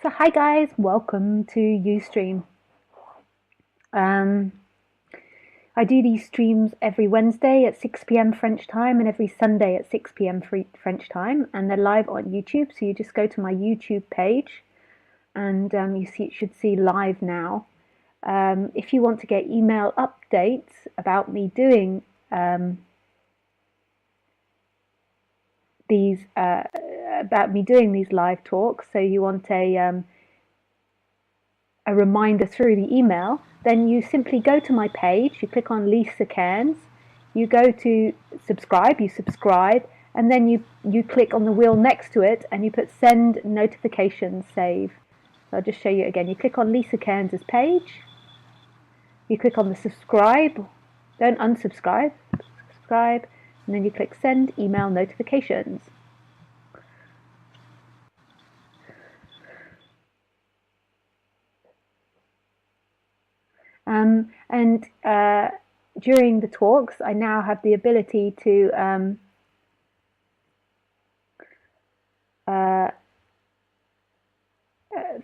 So hi guys, welcome to Ustream. I do these streams every Wednesday at 6 p.m. French time and every Sunday at 6 p.m. French time, and they're live on YouTube. So you just go to my YouTube page, and you should see live now. If you want to get email updates about me doing these live talks, so you want a reminder through the email, then you simply go to my page, you click on Lisa Cairns, you go to subscribe, and then you click on the wheel next to it and you put send notifications save. So I'll just show you again. You click on Lisa Cairns' page, you click on the subscribe, don't unsubscribe, subscribe, and then you click send email notifications. And during the talks, I now have the ability to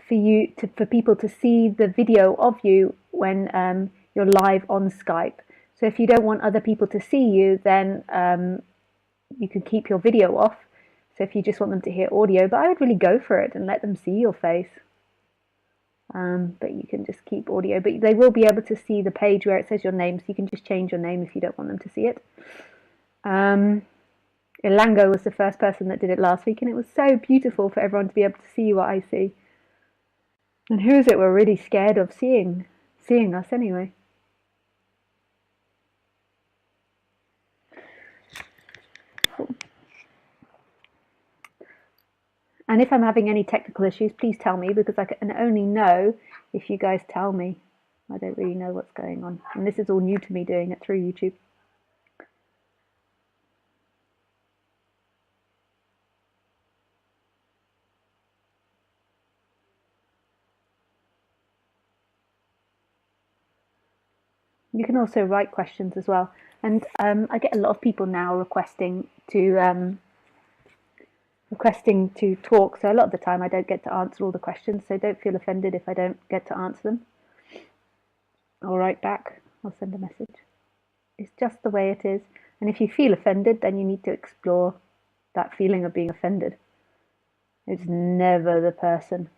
for people to see the video of you when you're live on Skype. So if you don't want other people to see you, then you can keep your video off. So if you just want them to hear audio, but I would really go for it and let them see your face. But you can just keep audio, but they will be able to see the page where it says your name, so you can just change your name if you don't want them to see it. Ilango was the first person that did it last week, and it was so beautiful for everyone to be able to see what I see. And who is it we're really scared of seeing us anyway? And if I'm having any technical issues, please tell me, because I can only know if you guys tell me. I don't really know what's going on. And this is all new to me, doing it through YouTube. You can also write questions as well. And I get a lot of people now requesting to talk. So a lot of the time I don't get to answer all the questions. So don't feel offended if I don't get to answer them. I'll write back. I'll send a message. It's just the way it is. And if you feel offended, then you need to explore that feeling of being offended. It's never the person.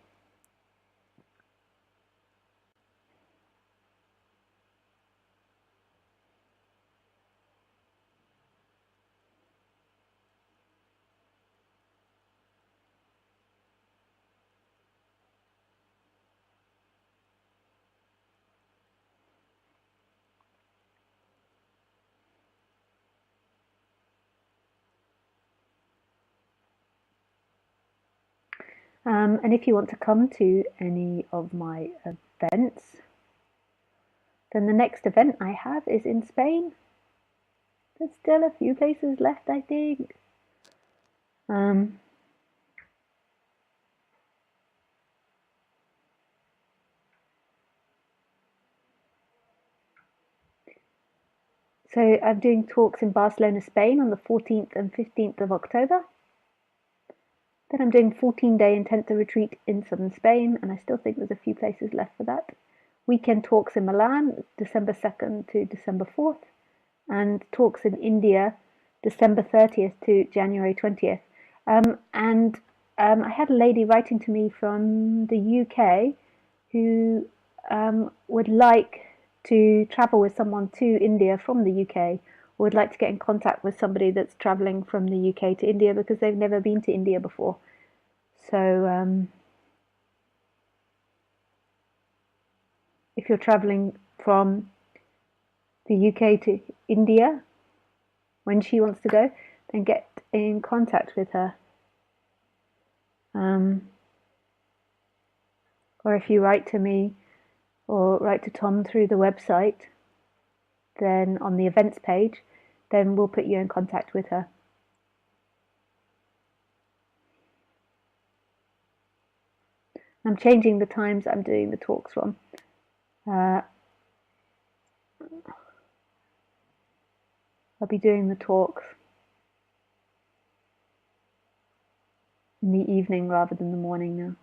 And if you want to come to any of my events, then the next event I have is in Spain. There's still a few places left, I think. So I'm doing talks in Barcelona, Spain on the 14th and 15th of October. Then I'm doing 14-day intensive retreat in southern Spain, and I still think there's a few places left for that. Weekend talks in Milan, December 2nd to December 4th, and talks in India, December 30th to January 20th. I had a lady writing to me from the UK who would like to travel with someone to India from the UK, or would like to get in contact with somebody that's traveling from the UK to India because they've never been to India before. So if you're traveling from the UK to India when she wants to go, then get in contact with her. Or if you write to me or write to Tom through the website, then on the events page, then we'll put you in contact with her. I'm changing the times I'm doing the talks from. I'll be doing the talks in the evening rather than the morning now.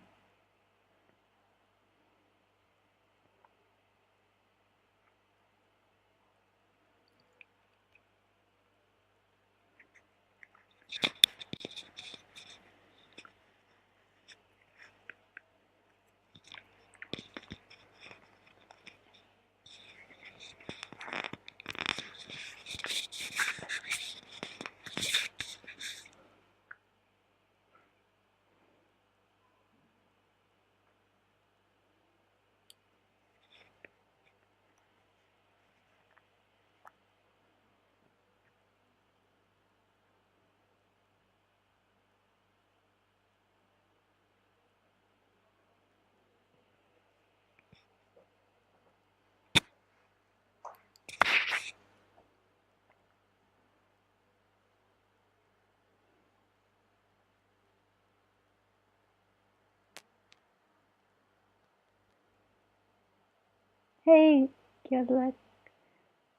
Hey, Gilbert,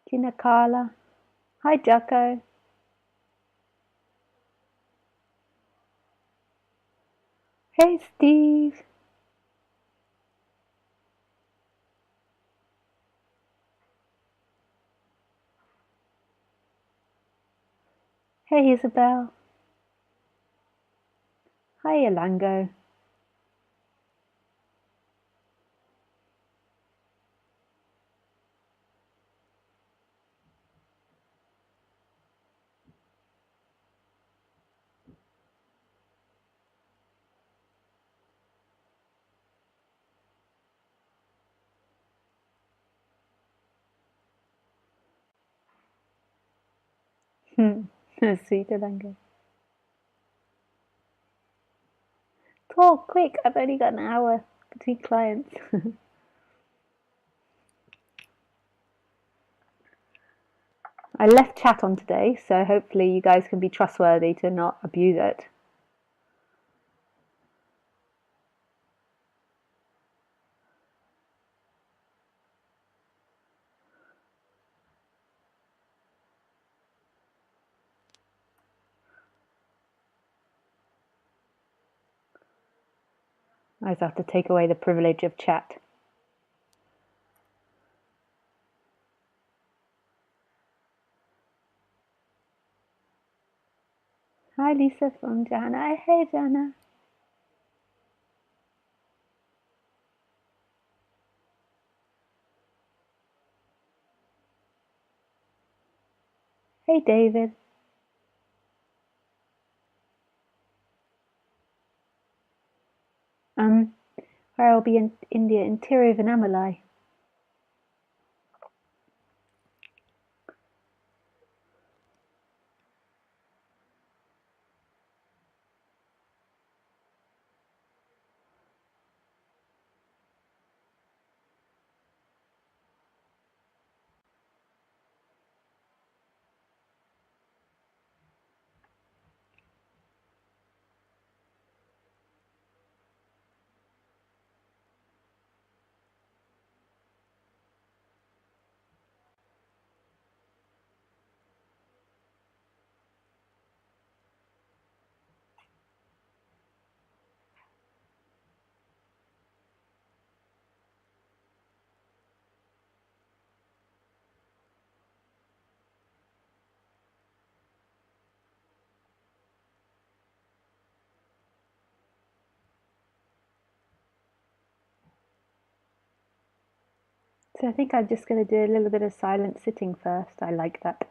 Tina Carla. Hi, Jocko. Hey, Steve. Hey, Isabel. Hi, Elango. Sweet Elango. Talk quick. I've only got an hour between clients. I left chat on today, so hopefully you guys can be trustworthy to not abuse it. I just have to take away the privilege of chat. Hi, Lisa from Jana. Hey, Jana. Hey, David. Where I'll be in India, interior of Annamalai. So I think I'm just going to do a little bit of silent sitting first. I like that.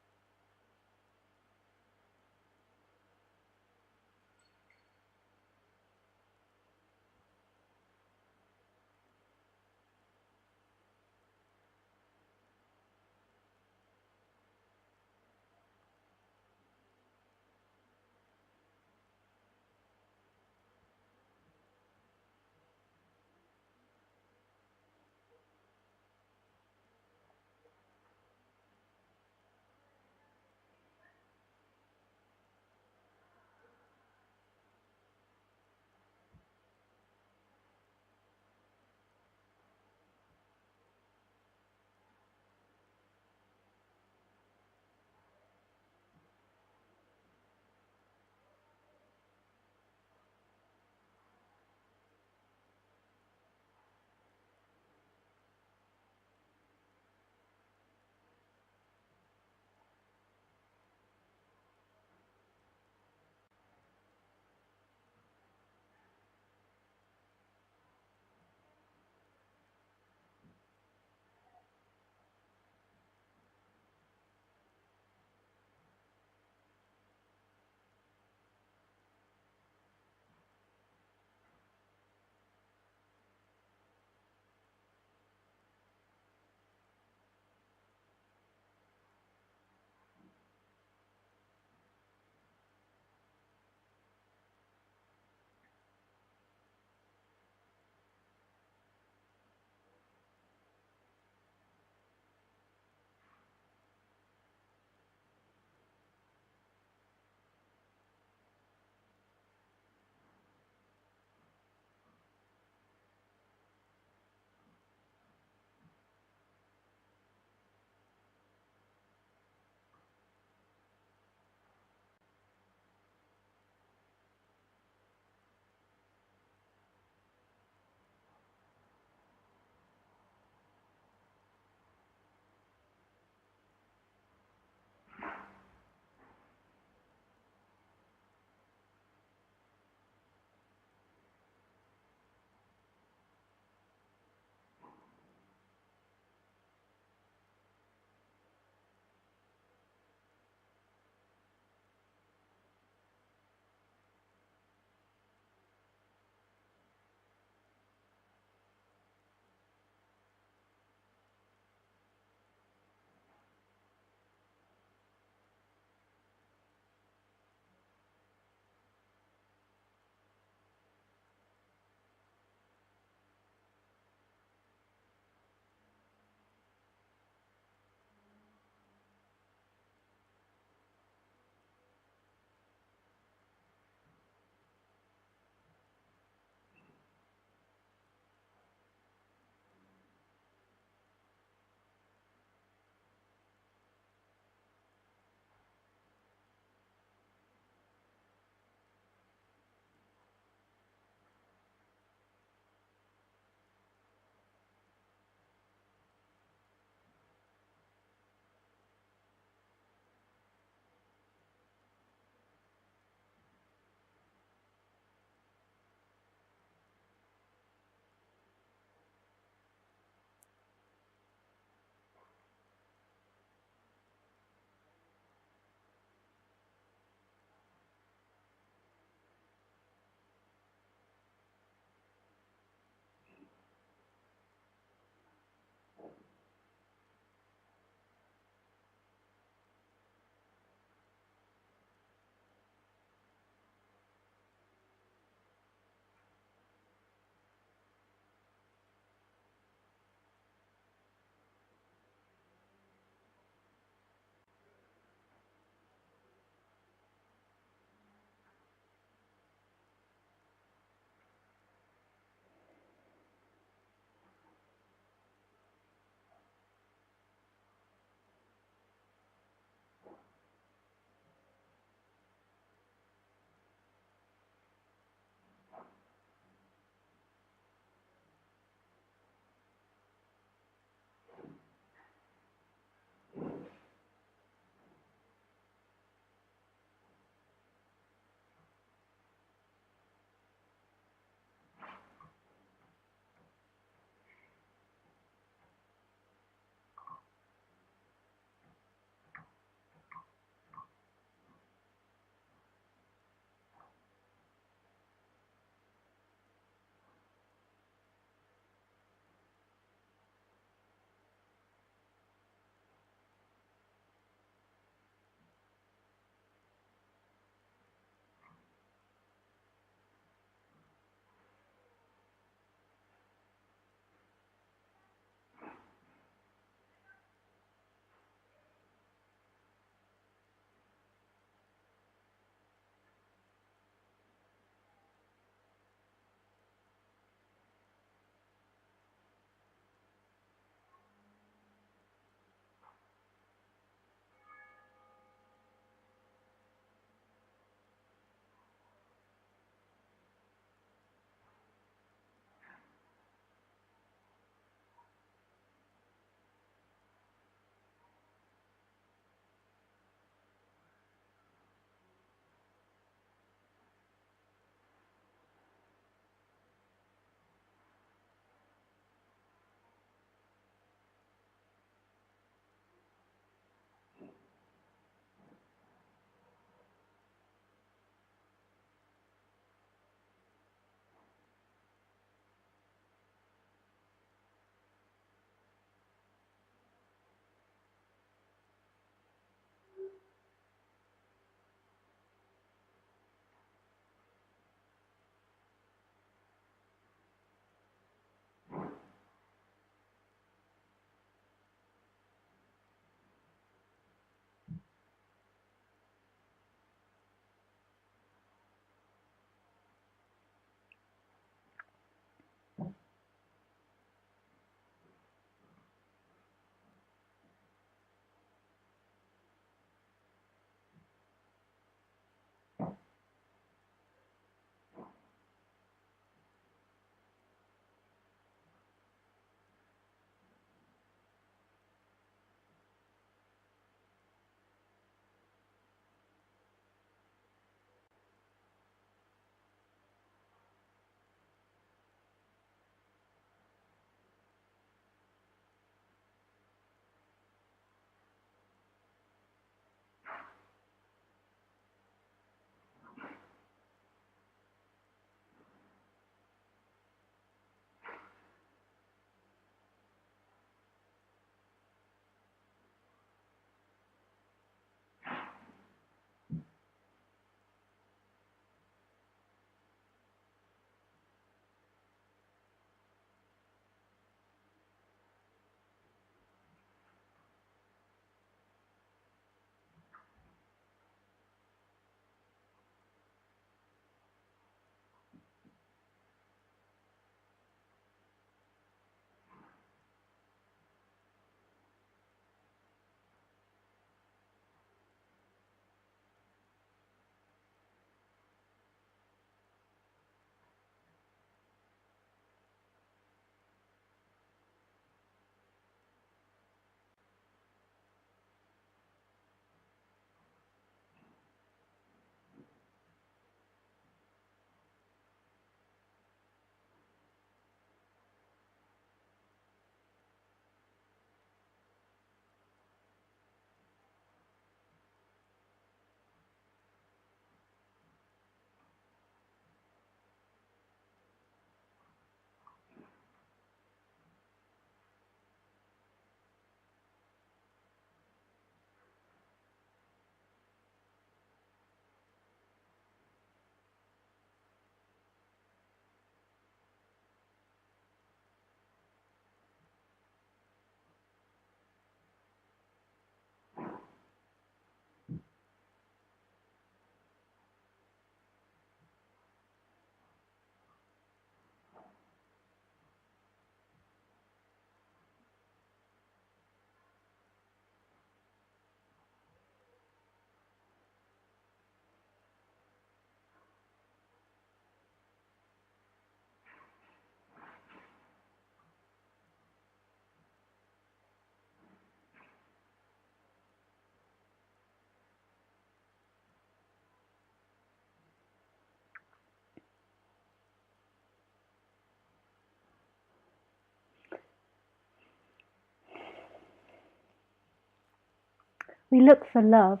We look for love.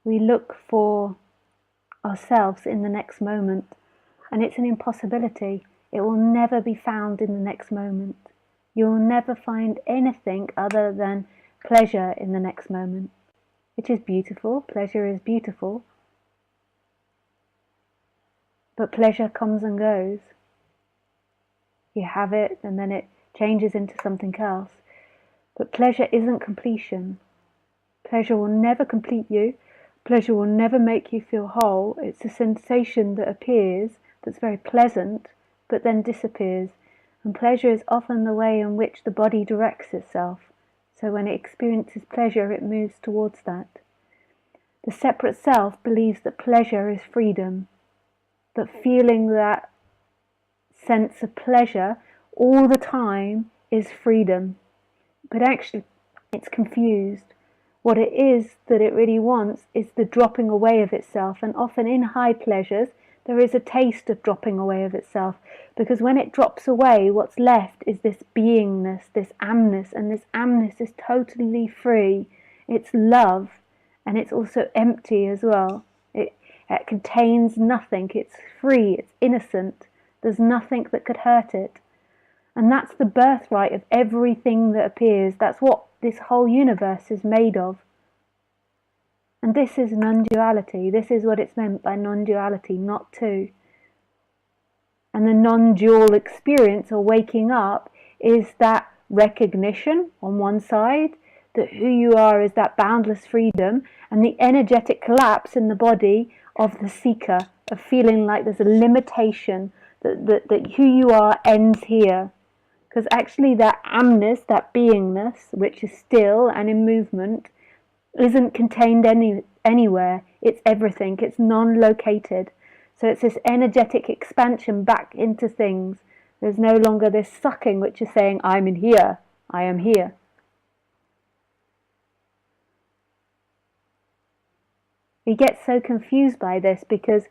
We look for ourselves in the next moment. And it's an impossibility. It will never be found in the next moment. You will never find anything other than pleasure in the next moment. It is beautiful. Pleasure is beautiful. But pleasure comes and goes. You have it and then it changes into something else. But pleasure isn't completion. Pleasure will never complete you. Pleasure will never make you feel whole. It's a sensation that appears, that's very pleasant, but then disappears. And pleasure is often the way in which the body directs itself. So when it experiences pleasure, it moves towards that. The separate self believes that pleasure is freedom, that feeling that sense of pleasure all the time is freedom. But actually, it's confused. What it is that it really wants is the dropping away of itself. And often in high pleasures, there is a taste of dropping away of itself. Because when it drops away, what's left is this beingness, this amness. And this amness is totally free. It's love. And it's also empty as well. It contains nothing. It's free. It's innocent. There's nothing that could hurt it. And that's the birthright of everything that appears. That's what this whole universe is made of. And this is non-duality. This is what it's meant by non-duality, not two. And the non-dual experience or waking up is that recognition on one side, that who you are is that boundless freedom, and the energetic collapse in the body of the seeker, of feeling like there's a limitation, that who you are ends here. Because actually that amness, that beingness, which is still and in movement, isn't contained anywhere. It's everything. It's non-located. So it's this energetic expansion back into things. There's no longer this sucking which is saying, I'm in here, I am here. We get so confused by this because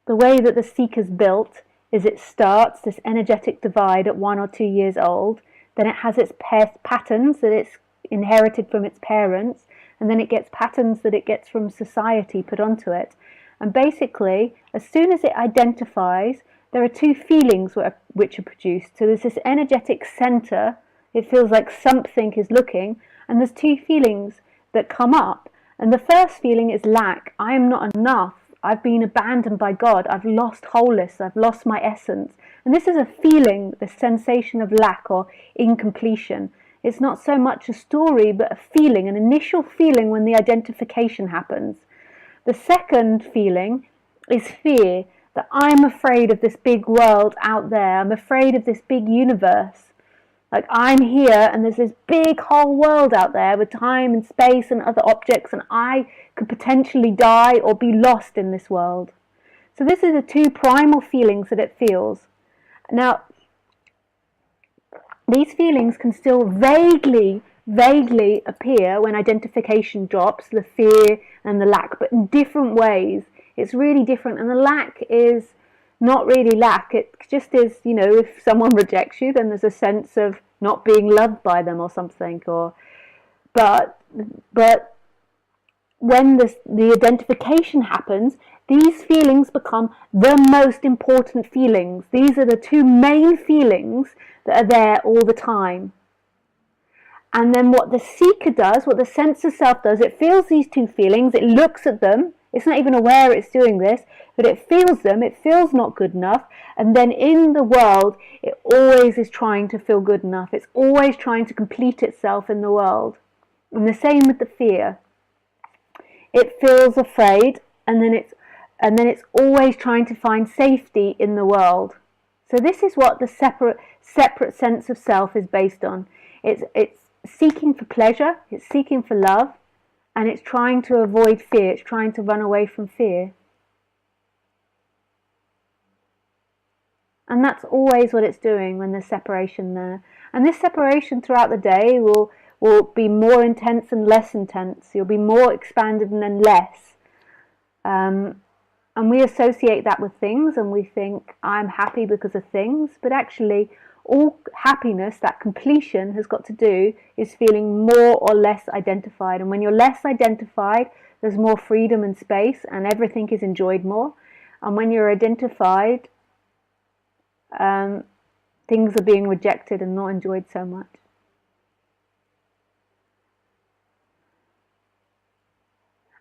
the way that the seeker's built is it starts this energetic divide at 1 or 2 years old, then it has its patterns that it's inherited from its parents, and then it gets patterns that it gets from society put onto it. And basically, as soon as it identifies, there are two feelings which are produced. So there's this energetic center, it feels like something is looking, and there's two feelings that come up. And the first feeling is lack. I am not enough. I've been abandoned by God. I've lost wholeness. I've lost my essence. And this is a feeling, the sensation of lack or incompletion. It's not so much a story, but a feeling, an initial feeling when the identification happens. The second feeling is fear, that I'm afraid of this big world out there. I'm afraid of this big universe. Like I'm here and there's this big whole world out there with time and space and other objects, and I could potentially die or be lost in this world. So this is the two primal feelings that it feels. Now, these feelings can still vaguely appear when identification drops, the fear and the lack, but in different ways. It's really different, and the lack is not really lack. It just is, you know, if someone rejects you, then there's a sense of not being loved by them or something. But when the identification happens, these feelings become the most important feelings. These are the two main feelings that are there all the time. And then what the seeker does, what the sense of self does, it feels these two feelings, it looks at them, it's not even aware it's doing this, but it feels them, it feels not good enough, and then in the world, it always is trying to feel good enough. It's always trying to complete itself in the world. And the same with the fear. It feels afraid, and then it's always trying to find safety in the world. So this is what the separate sense of self is based on. It's seeking for pleasure, it's seeking for love, and it's trying to avoid fear, it's trying to run away from fear. And that's always what it's doing when there's separation there. And this separation throughout the day will be more intense and less intense. You'll be more expanded and then less. And we associate that with things, and we think, I'm happy because of things. But actually, All happiness, that completion, has got to do is feeling more or less identified. And when you're less identified, there's more freedom and space, and everything is enjoyed more. And when you're identified, things are being rejected and not enjoyed so much.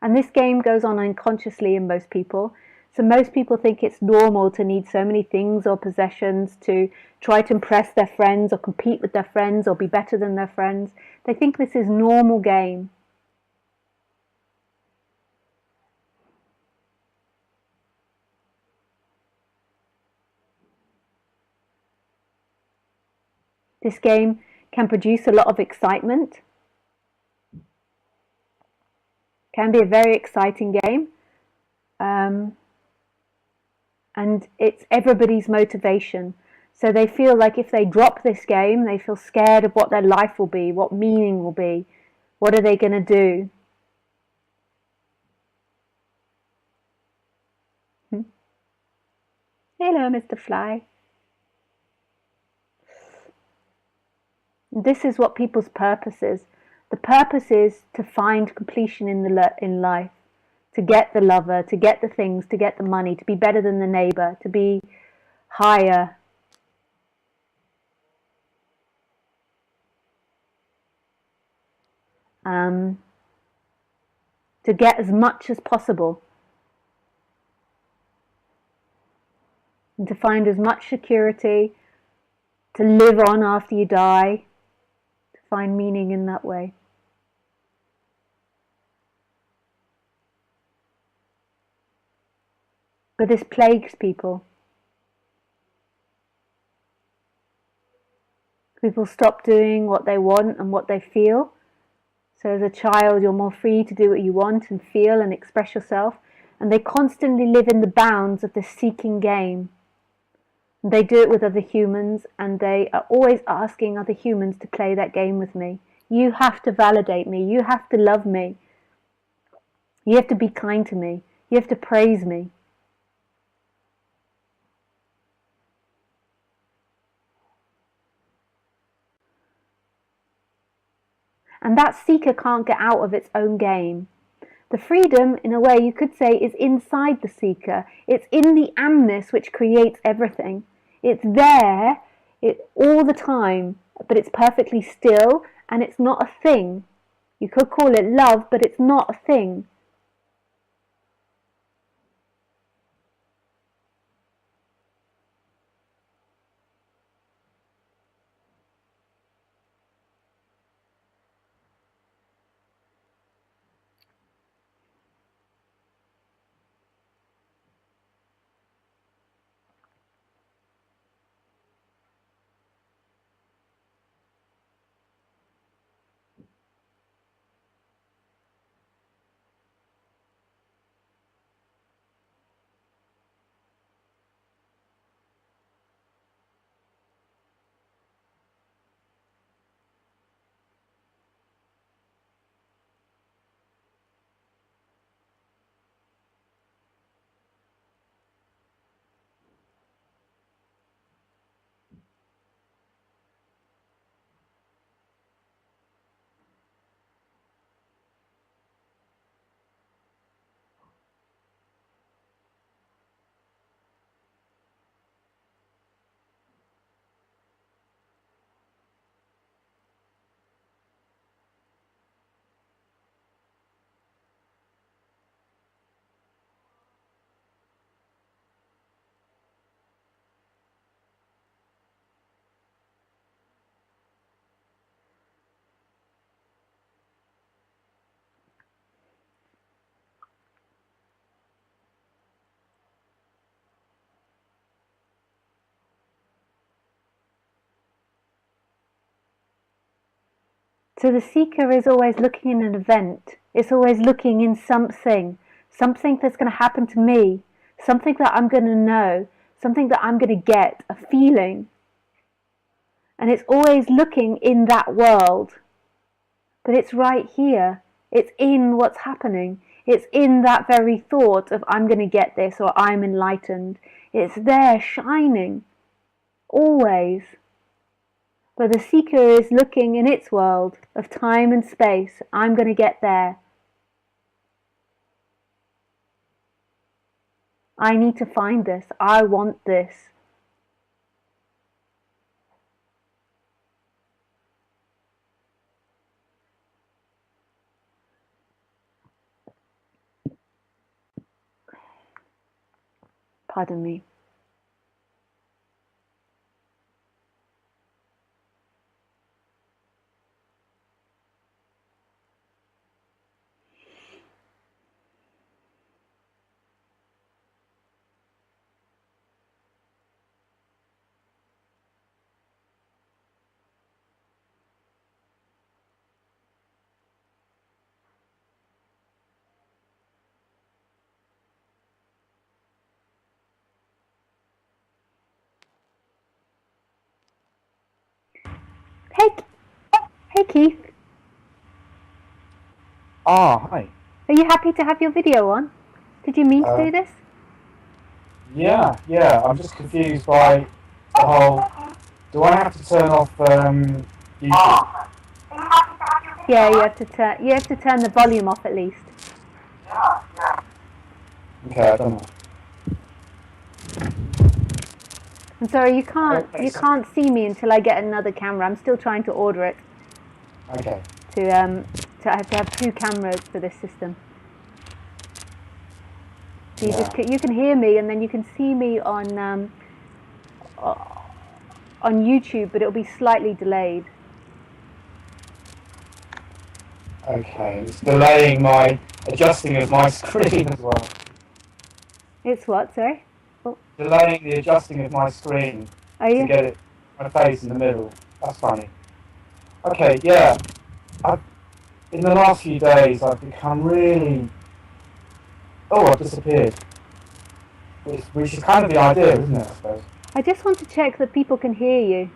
And this game goes on unconsciously in most people. So most people think it's normal to need so many things or possessions to try to impress their friends or compete with their friends or be better than their friends. They think this is normal game. This game can produce a lot of excitement. Can be a very exciting game. And it's everybody's motivation. So they feel like if they drop this game, they feel scared of what their life will be, what meaning will be, what are they going to do? Hello, Mr. Fly. This is what people's purpose is. The purpose is to find completion in life, to get the lover, to get the things, to get the money, to be better than the neighbor, to be higher. To get as much as possible. And to find as much security, to live on after you die, to find meaning in that way. But this plagues people. People stop doing what they want and what they feel. So as a child, you're more free to do what you want and feel and express yourself. And they constantly live in the bounds of this seeking game. And they do it with other humans, and they are always asking other humans to play that game with me. You have to validate me. You have to love me. You have to be kind to me. You have to praise me. And that seeker can't get out of its own game. The freedom, in a way, you could say, is inside the seeker. It's in the amness which creates everything. It's there all the time, but it's perfectly still, and it's not a thing. You could call it love, but it's not a thing. So the seeker is always looking in an event. It's always looking in something that's going to happen to me, something that I'm going to know, something that I'm going to get, a feeling. And it's always looking in that world. But it's right here. It's in what's happening. It's in that very thought of I'm going to get this or I'm enlightened. It's there shining. Always. But the seeker is looking in its world of time and space. I'm going to get there. I need to find this. I want this. Pardon me. Hey, hey Keith. Hi. Are you happy to have your video on? Did you mean to do this? Yeah. I'm just confused by the whole. Do I have to turn off YouTube? Yeah, you have to turn the volume off at least. Okay, I don't know. I'm sorry, you can't see me until I get another camera. I'm still trying to order it. Okay. I have to have 2 cameras for this system. So you can hear me, and then you can see me on YouTube, but it'll be slightly delayed. Okay, it's delaying my adjusting of my screen as well. It's what, sorry? Oh. Delaying the adjusting of my screen to get it my face in the middle. That's funny. Okay, yeah. In the last few days, I've become really. Oh, I've disappeared. Which is kind of the idea, isn't it? I suppose. I just want to check that people can hear you.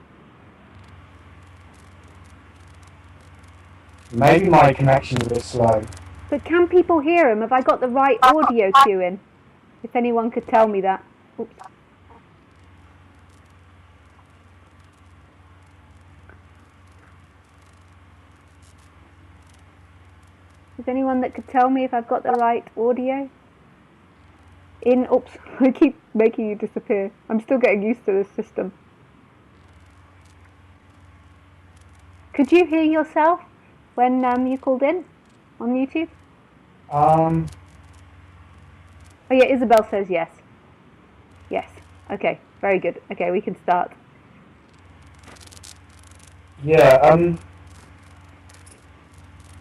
Maybe my connection's a bit slow. But can people hear him? Have I got the right audio cue in? If anyone could tell me that. Oops. Is anyone that could tell me if I've got the right audio? Oops, I keep making you disappear. I'm still getting used to this system. Could you hear yourself when you called in on YouTube? Oh yeah, Isabel says yes. Yes. Okay, very good. Okay, we can start. Yeah,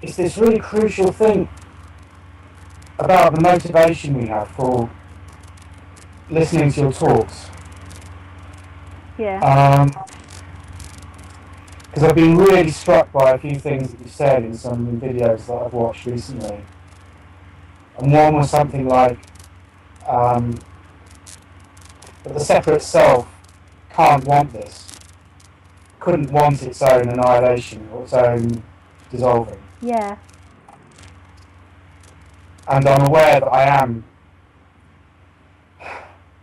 it's this really crucial thing about the motivation we have for listening to your talks. Yeah. Because I've been really struck by a few things that you said in some videos that I've watched recently. And one was something like that the separate self can't want this, couldn't want its own annihilation or its own dissolving. Yeah. And I'm aware that I am,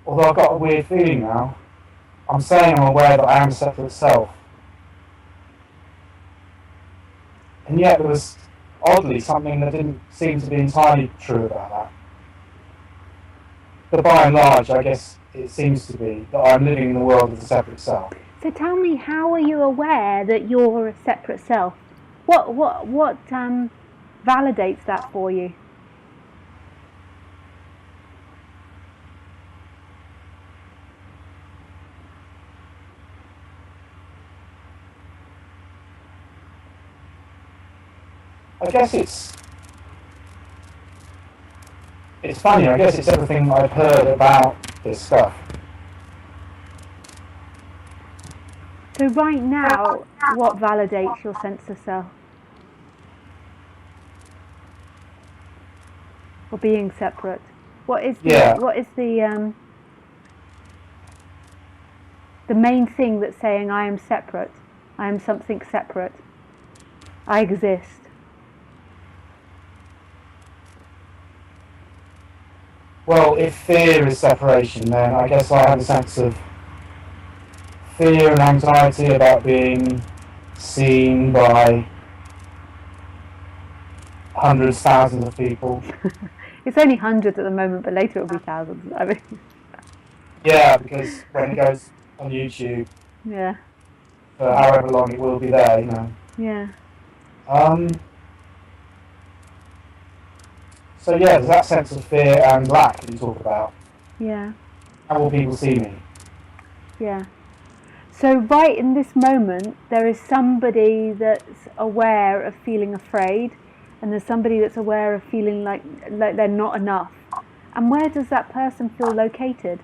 although I've got a weird feeling now, I'm saying I'm aware that I am a separate self. And yet there was, oddly, something that didn't seem to be entirely true about that. But by and large, I guess it seems to be that I'm living in the world of the separate self. So tell me, how are you aware that you're a separate self? What validates that for you? I guess it's funny, I guess it's everything I've heard about this stuff. So right now, what validates your sense of self? Or being separate? What is the main thing that's saying I am separate? I am something separate. I exist. Well, if fear is separation, then I guess I have a sense of fear and anxiety about being seen by hundreds, thousands of people. It's only hundreds at the moment, but later it'll be thousands. I mean, yeah, because when it goes on YouTube, yeah, for however long it will be there, you know. yeah. So yeah, there's that sense of fear and lack that you talk about. Yeah. How will people see me? Yeah. So right in this moment, there is somebody that's aware of feeling afraid, and there's somebody that's aware of feeling like they're not enough. And where does that person feel located?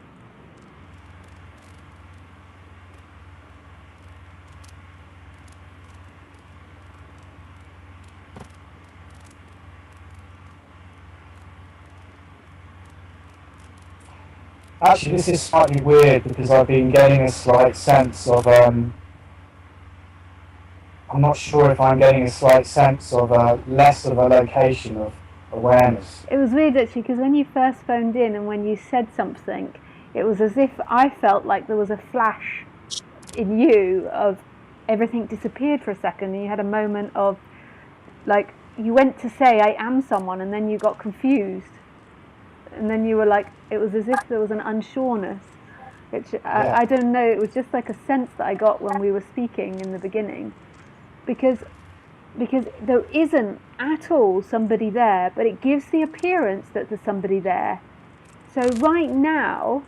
Actually, this is slightly weird because I've been getting a slight sense of, I'm not sure if I'm getting a slight sense of less of a location of awareness. It was weird actually, because when you first phoned in and when you said something, it was as if I felt like there was a flash in you of everything disappeared for a second, and you had a moment of, like, you went to say I am someone, and then you got confused. And then you were like, it was as if there was an unsureness, which I don't know, it was just like a sense that I got when we were speaking in the beginning, because there isn't at all somebody there, but it gives the appearance that there's somebody there. So right now,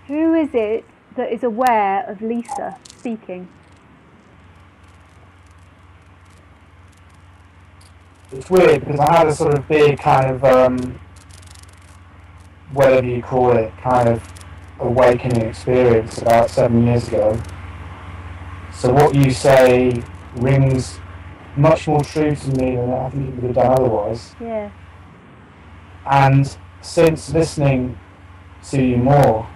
who is it that is aware of Lisa speaking? It's weird because I had a sort of big kind of, whatever you call it, kind of awakening experience about 7 years ago. So what you say rings much more true to me than I think it would have done otherwise. Yeah. And since listening to you more,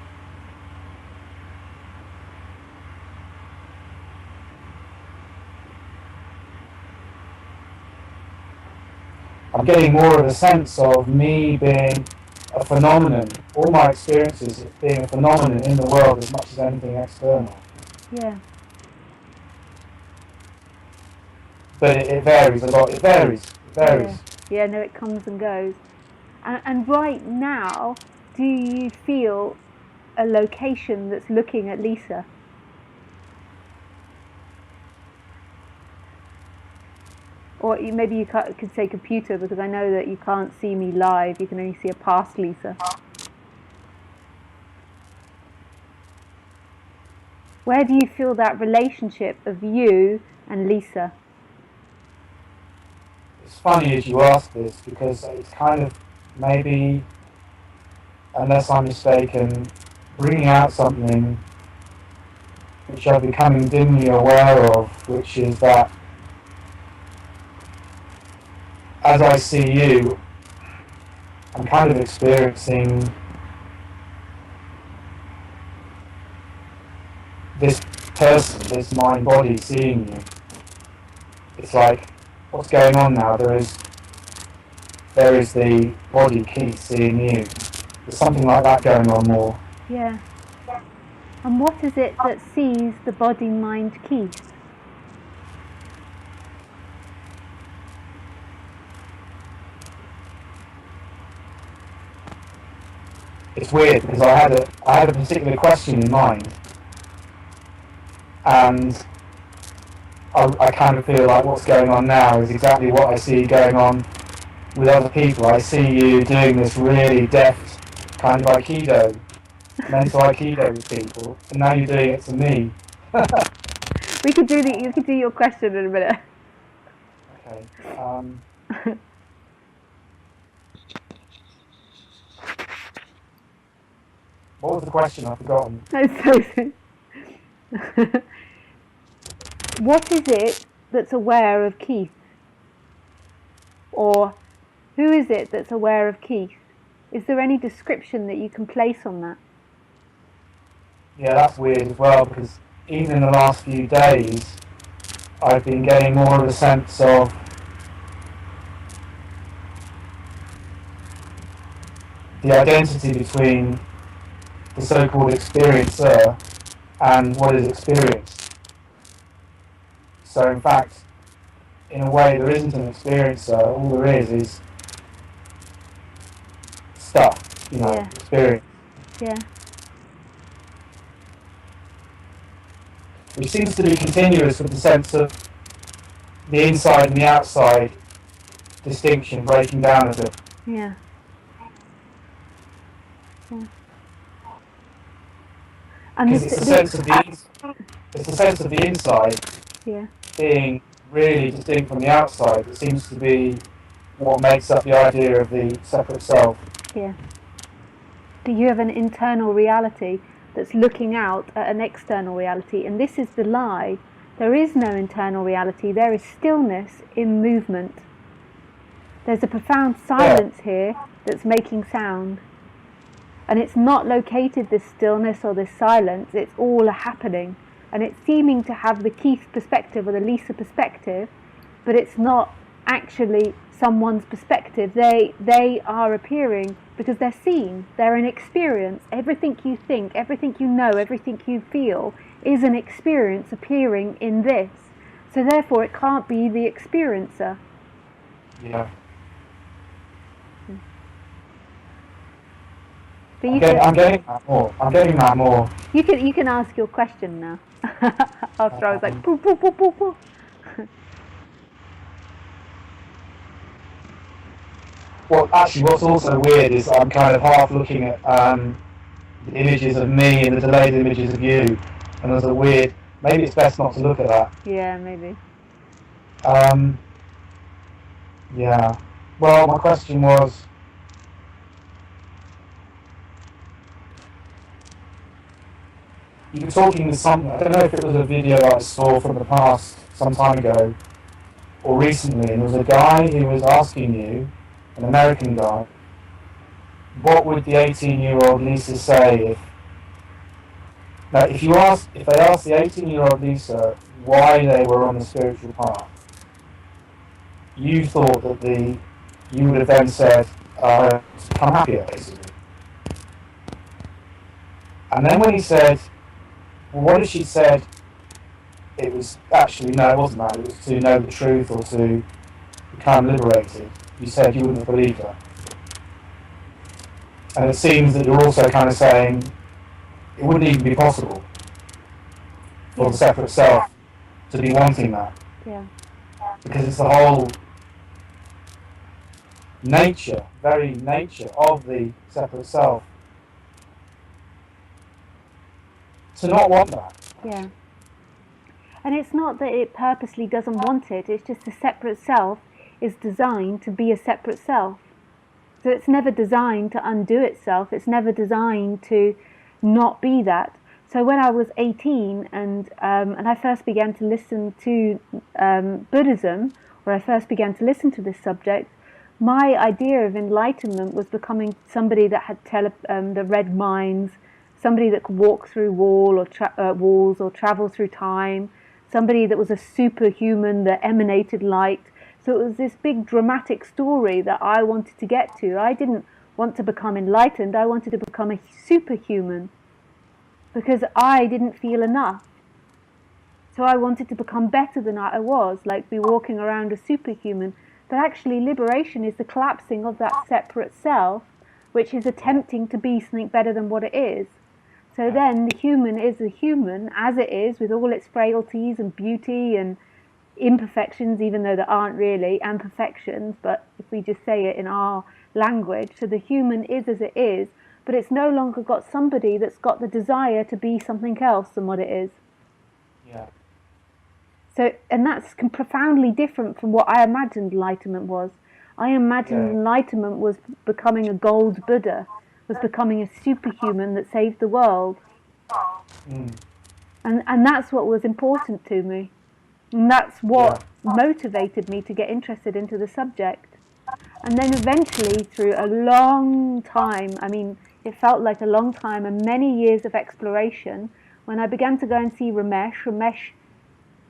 I'm getting more of a sense of me being a phenomenon, all my experiences being a phenomenon in the world as much as anything external. Yeah. But it varies a lot. It varies. Yeah, no, it comes and goes. And right now, do you feel a location that's looking at Lisa? Or maybe you could say computer, because I know that you can't see me live, you can only see a past Lisa. Where do you feel that relationship of you and Lisa? It's funny as you ask this because it's kind of maybe, unless I'm mistaken, bringing out something which I'm becoming dimly aware of, which is that as I see you, I'm kind of experiencing this person, this mind body seeing you. It's like, what's going on now? There is the body Keith seeing you. There's something like that going on more. Yeah. And what is it that sees the body mind Keith? It's weird because I had a particular question in mind, and I kind of feel like what's going on now is exactly what I see going on with other people. I see you doing this really deft kind of aikido, mental aikido with people, and now you're doing it to me. You could do your question in a minute. Okay. What was the question? I've forgotten. What is it that's aware of Keith? Or who is it that's aware of Keith? Is there any description that you can place on that? Yeah, that's weird as well, because even in the last few days, I've been getting more of a sense of the identity between the so-called experiencer and what is experienced. So in fact, in a way, there isn't an experiencer. All there is stuff, experience. Yeah. Which seems to be continuous with the sense of the inside and the outside distinction breaking down a bit. Yeah. Yeah. And because it's the sense of the inside being really distinct from the outside that seems to be what makes up the idea of the separate self. Yeah. Do you have an internal reality that's looking out at an external reality? And this is the lie. There is no internal reality. There is stillness in movement. There's a profound silence here that's making sound. And it's not located, this stillness or this silence. It's all happening. And it's seeming to have the Keith perspective or the Lisa perspective, but it's not actually someone's perspective. They are appearing because they're seen. They're an experience. Everything you think, everything you know, everything you feel is an experience appearing in this. So therefore it can't be the experiencer. Yeah. But I'm getting that more. You can ask your question now. After I was like, poo, poo, poo, poo, poo. Well, actually, what's also weird is I'm kind of half looking at the images of me and the delayed images of you, and there's a weird. Maybe it's best not to look at that. Yeah, maybe. Yeah. Well, my question was. You were talking with someone, I don't know if it was a video I saw from the past, some time ago, or recently, and there was a guy who was asking you, an American guy, what would the 18-year-old Lisa say if they asked the 18-year-old Lisa why they were on the spiritual path, you thought that you would have then said, to become happier, basically. And then when he said, well, what if she said it was actually, no, it wasn't that, it was to know the truth or to become liberated? You said you wouldn't have believed her. And it seems that you're also kind of saying it wouldn't even be possible for the separate self to be wanting that. Yeah. Because it's the whole very nature of the separate self to not want that. Yeah. And it's not that it purposely doesn't want it, it's just the separate self is designed to be a separate self. So it's never designed to undo itself, it's never designed to not be that. So when I was 18 and I first began to listen to Buddhism, or I first began to listen to this subject, my idea of enlightenment was becoming somebody that had the red minds, somebody that could walk through walls or travel through time, somebody that was a superhuman that emanated light. So it was this big dramatic story that I wanted to get to. I didn't want to become enlightened, I wanted to become a superhuman because I didn't feel enough. So I wanted to become better than I was, like be walking around a superhuman. But actually liberation is the collapsing of that separate self, which is attempting to be something better than what it is. So then the human is the human as it is, with all its frailties and beauty and imperfections, even though there aren't really, and perfections, but if we just say it in our language, so the human is as it is, but it's no longer got somebody that's got the desire to be something else than what it is. Yeah. So, and that's profoundly different from what I imagined enlightenment was. I imagined enlightenment was becoming a gold Buddha, was becoming a superhuman that saved the world. And that's what was important to me. And that's what motivated me to get interested into the subject. And then eventually, through a long time, I mean, it felt like a long time and many years of exploration, when I began to go and see Ramesh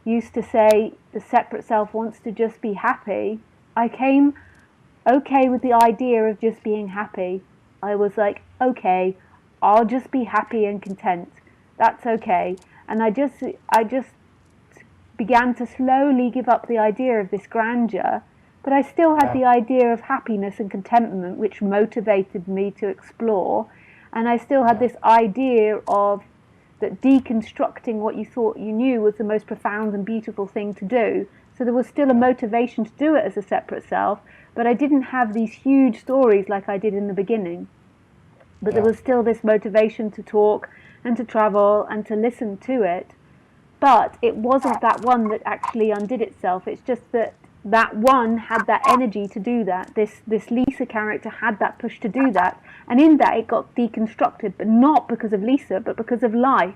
used to say the separate self wants to just be happy, I came okay with the idea of just being happy. I was like, okay, I'll just be happy and content. That's okay. And I just began to slowly give up the idea of this grandeur, but I still had the idea of happiness and contentment, which motivated me to explore. And I still had this idea of that deconstructing what you thought you knew was the most profound and beautiful thing to do. So there was still a motivation to do it as a separate self, but I didn't have these huge stories like I did in the beginning. But there was still this motivation to talk and to travel and to listen to it. But it wasn't that one that actually undid itself. It's just that that one had that energy to do that. This Lisa character had that push to do that. And in that it got deconstructed, but not because of Lisa, but because of life.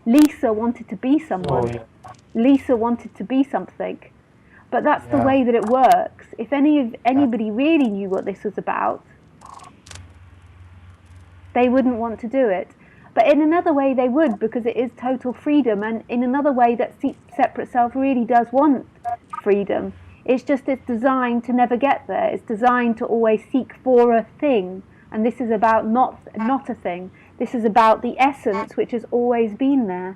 Lisa wanted to be someone. Lisa wanted to be something. But that's the way that it works. If anybody really knew what this was about, they wouldn't want to do it. But in another way they would, because it is total freedom, and in another way that separate self really does want freedom. It's just it's designed to never get there. It's designed to always seek for a thing, and this is about not a thing. This is about the essence which has always been there.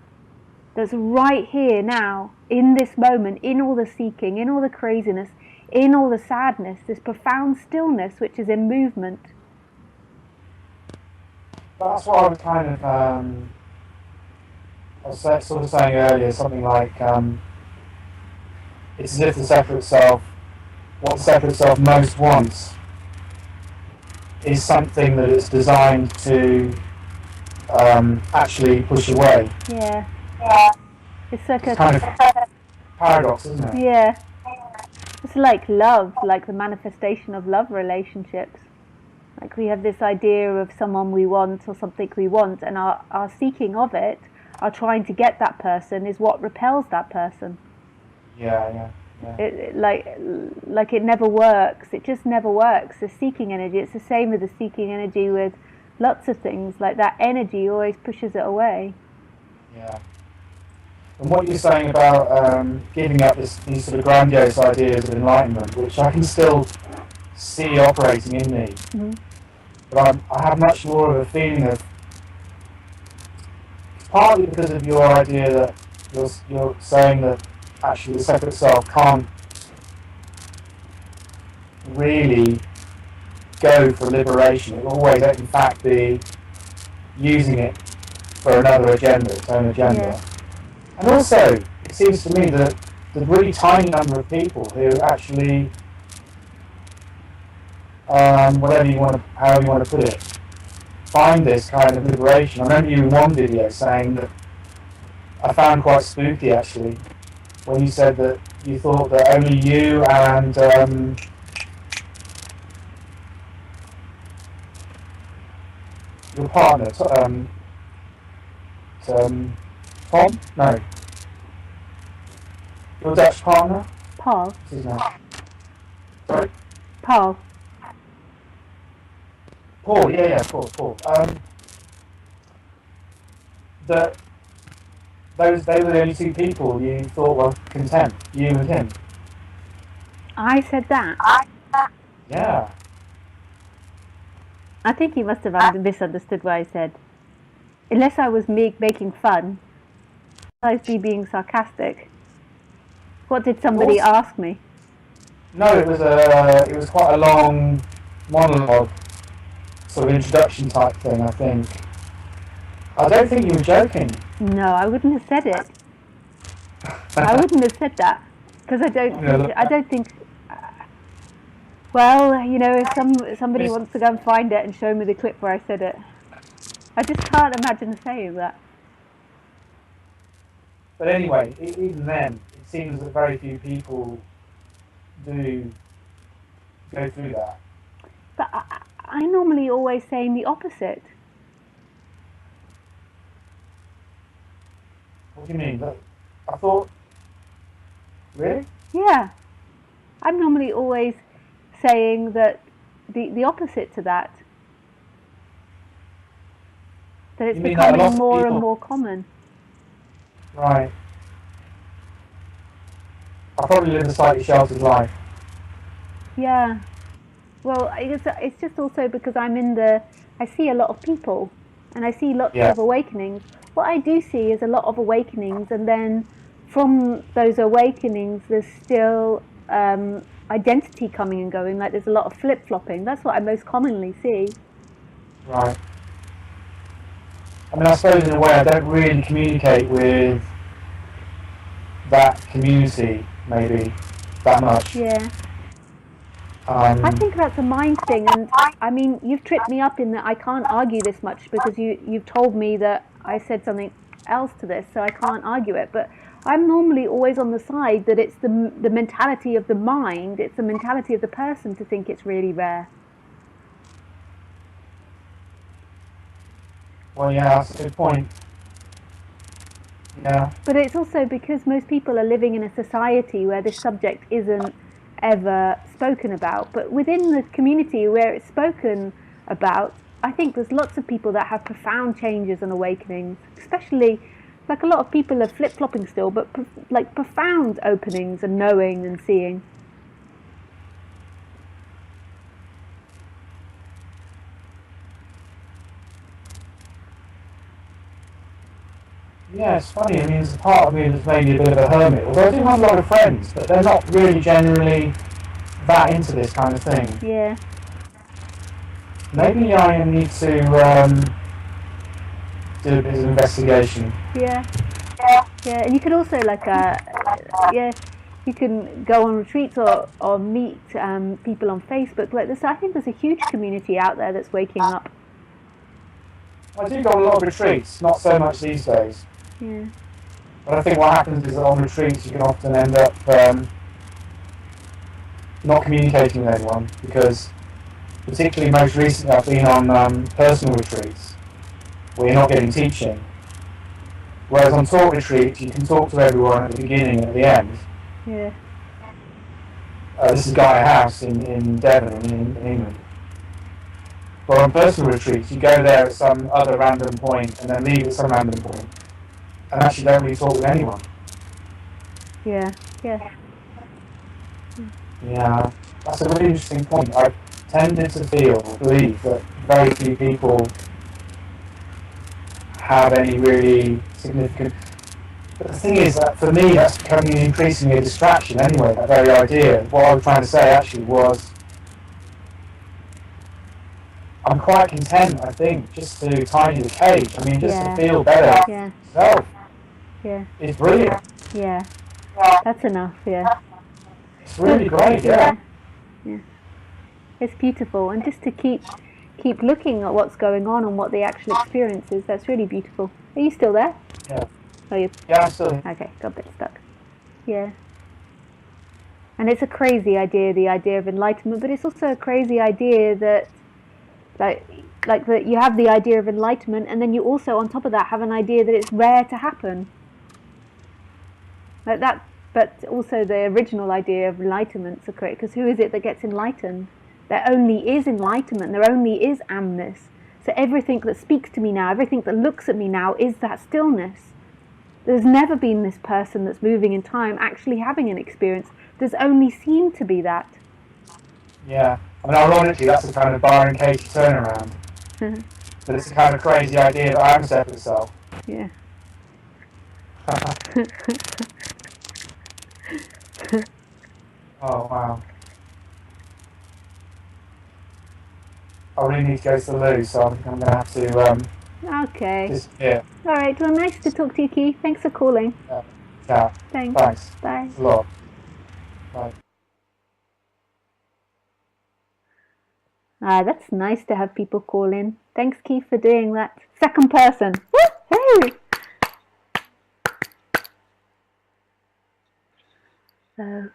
That's right here now, in this moment, in all the seeking, in all the craziness, in all the sadness, this profound stillness which is in movement. That's what I was kind of, I was sort of saying earlier, something like, it's as if the separate self, what the separate self most wants is something that it's designed to actually push away. Yeah. It's like it's kind of paradox, isn't it? Yeah. It's like love, like the manifestation of love relationships. Like we have this idea of someone we want or something we want, and our seeking of it, our trying to get that person is what repels that person. Yeah. Like it never works. It just never works. The seeking energy, it's the same with the seeking energy with lots of things. Like that energy always pushes it away. Yeah. And what you're saying about giving up these sort of grandiose ideas of enlightenment, which I can still see operating in me, but I have much more of a feeling of, partly because of your idea that you're saying that actually the separate self can't really go for liberation. It will always, in fact, be using it for another agenda, its own agenda. Yeah. And also, it seems to me that the really tiny number of people who actually, however you want to put it, find this kind of liberation. I remember you in one video saying that I found quite spooky actually, when you said that you thought that only you and your partner, Tom? No. Your Dutch partner? Paul. What's his name? Sorry? Paul. Paul, yeah, Paul. That they were the only two people you thought were content, you and him. I said that. Yeah. I think he must have misunderstood what I said. Unless I was making fun. I was being sarcastic. What did somebody ask me? No, it was quite a long monologue, sort of introduction type thing, I think. I don't think you were joking. No, I wouldn't have said it. I wouldn't have said that because I don't think. Well, if somebody wants to go and find it and show me the clip where I said it, I just can't imagine saying that. But anyway, even then, it seems that very few people do go through that. But I normally always saying the opposite. What do you mean? I thought... Really? Yeah. I'm normally always saying that the opposite to that. That it's becoming more and more common. Right. I probably live a slightly sheltered life. Yeah. Well, it's just also because I see a lot of people, and I see lots Yeah. of awakenings. What I do see is a lot of awakenings, and then from those awakenings, there's still identity coming and going. Like there's a lot of flip-flopping. That's what I most commonly see. Right. I mean, I suppose in a way I don't really communicate with that community, maybe, that much. Yeah. I think that's a mind thing, and I mean, you've tripped me up in that I can't argue this much because you've told me that I said something else to this, so I can't argue it. But I'm normally always on the side that it's the mentality of the mind, it's the mentality of the person to think it's really rare. Well, yeah, that's a good point. Yeah. But it's also because most people are living in a society where this subject isn't ever spoken about. But within the community where it's spoken about, I think there's lots of people that have profound changes and awakenings, especially like a lot of people are flip flopping still, but like profound openings and knowing and seeing. Yeah, it's funny. I mean, there's a part of me that's maybe a bit of a hermit. Although I do have a lot of friends, but they're not really generally that into this kind of thing. Yeah. Maybe I need to do a bit of investigation. Yeah. Yeah. And you could also like yeah, you can go on retreats or meet people on Facebook like this. I think there's a huge community out there that's waking up. I do go on a lot of retreats, not so much these days. Yeah. But I think what happens is that on retreats you can often end up not communicating with anyone because, particularly most recently, I've been on personal retreats where you're not getting teaching. Whereas on talk retreats you can talk to everyone at the beginning and at the end. Yeah. This is Gaia House in Devon in England. But on personal retreats you go there at some other random point and then leave at some random point and actually don't really talk with anyone. Yeah. Yeah. Yeah, that's a really interesting point. I tended to believe that very few people have any really significant. But the thing is that for me, that's becoming increasingly a distraction anyway, that very idea. What I was trying to say actually was, I'm quite content, I think, just to tidy the cage. I mean, just to feel better. Yeah. Self. Yeah. It's brilliant. Yeah. That's enough. Yeah. It's really great, yeah. Yeah. It's beautiful, and just to keep looking at what's going on and what the actual experience is. That's really beautiful. Are you still there? Yeah. Oh, you? Yeah, I'm still. Okay, got a bit stuck. Yeah. And it's a crazy idea, the idea of enlightenment, but it's also a crazy idea that, like that you have the idea of enlightenment, and then you also, on top of that, have an idea that it's rare to happen. Like that, but also the original idea of enlightenment's a correct, because who is it that gets enlightened? There only is enlightenment. There only is amness. So everything that speaks to me now, everything that looks at me now, is that stillness. There's never been this person that's moving in time actually having an experience. There's only seemed to be that. Yeah. I mean, ironically, that's a kind of Byron Katie turnaround. But it's a kind of crazy idea that I am a separate self. Yeah. Oh, wow. I really need to go to the loo, so I think I'm going to have to Okay. disappear. All right. Well, nice to talk to you, Keith. Thanks for calling. Yeah. Thanks. Thanks. Bye. Thanks a lot. Bye. That's nice to have people call in. Thanks, Keith, for doing that. Second person. Woo-hoo! So.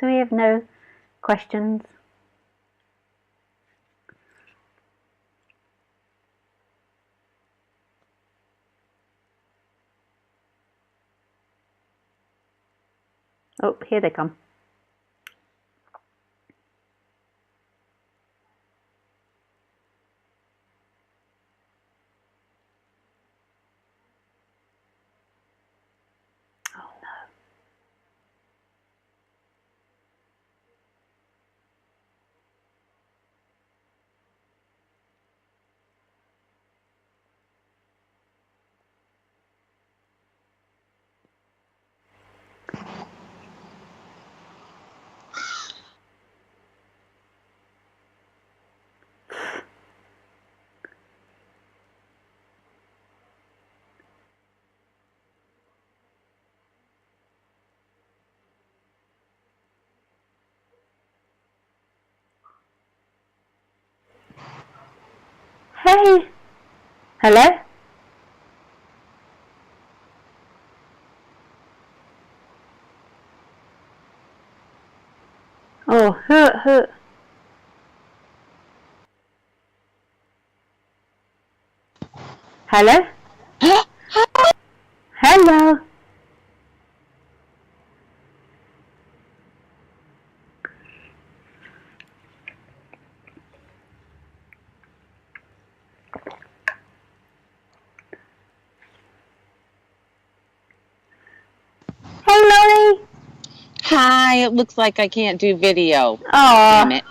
to me if no questions. Oh, here they come. Oh no. Hey! Hello? Oh, huh. Hello? Hello? Hey, Laurie! Hi, it looks like I can't do video. Oh, Damn it.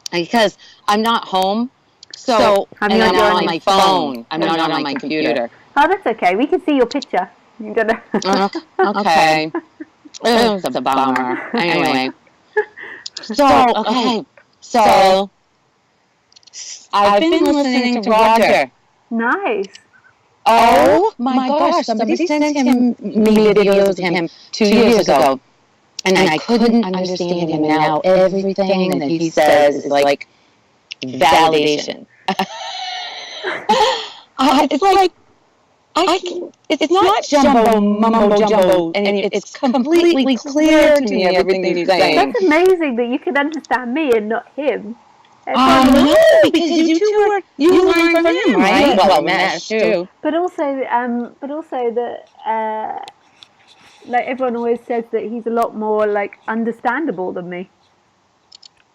Because I'm not home, so I'm and not I'm on on my phone. I'm not on my computer. Oh, that's okay. We can see your picture. You gotta... Okay. It's a bummer. Anyway. So I've been listening to Roger. Nice. Oh my gosh, somebody sent me videos of him 2 years ago. And I couldn't understand him. Now everything that he says is like validation. It's like it's not jumbo mumbo jumbo, and it's completely clear to me everything he's saying. That's amazing that you can understand me and not him. I know, because you learn from him, right? Well, Mesh too. But also that like everyone always says that he's a lot more like understandable than me.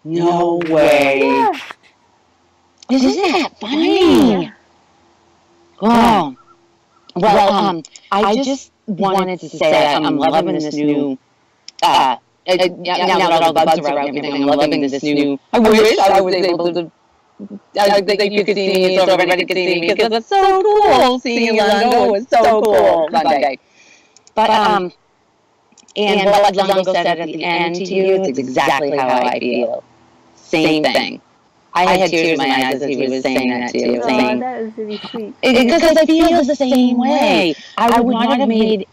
No way. Yeah. Isn't that funny? Yeah. Oh. Well, I just wanted to say I'm loving this new, now that all the bugs are out and everything, I'm loving this new, I wish I was able to, I think you could see me so everybody could see me, because it's so cool. Seeing Lungo was so cool Sunday. But, and what Lungo said at the end to you, it's exactly how I feel. Same thing. I had tears in my eyes as he was saying that to you. Oh, that was really sweet. Because I feel the same way. I would not have made,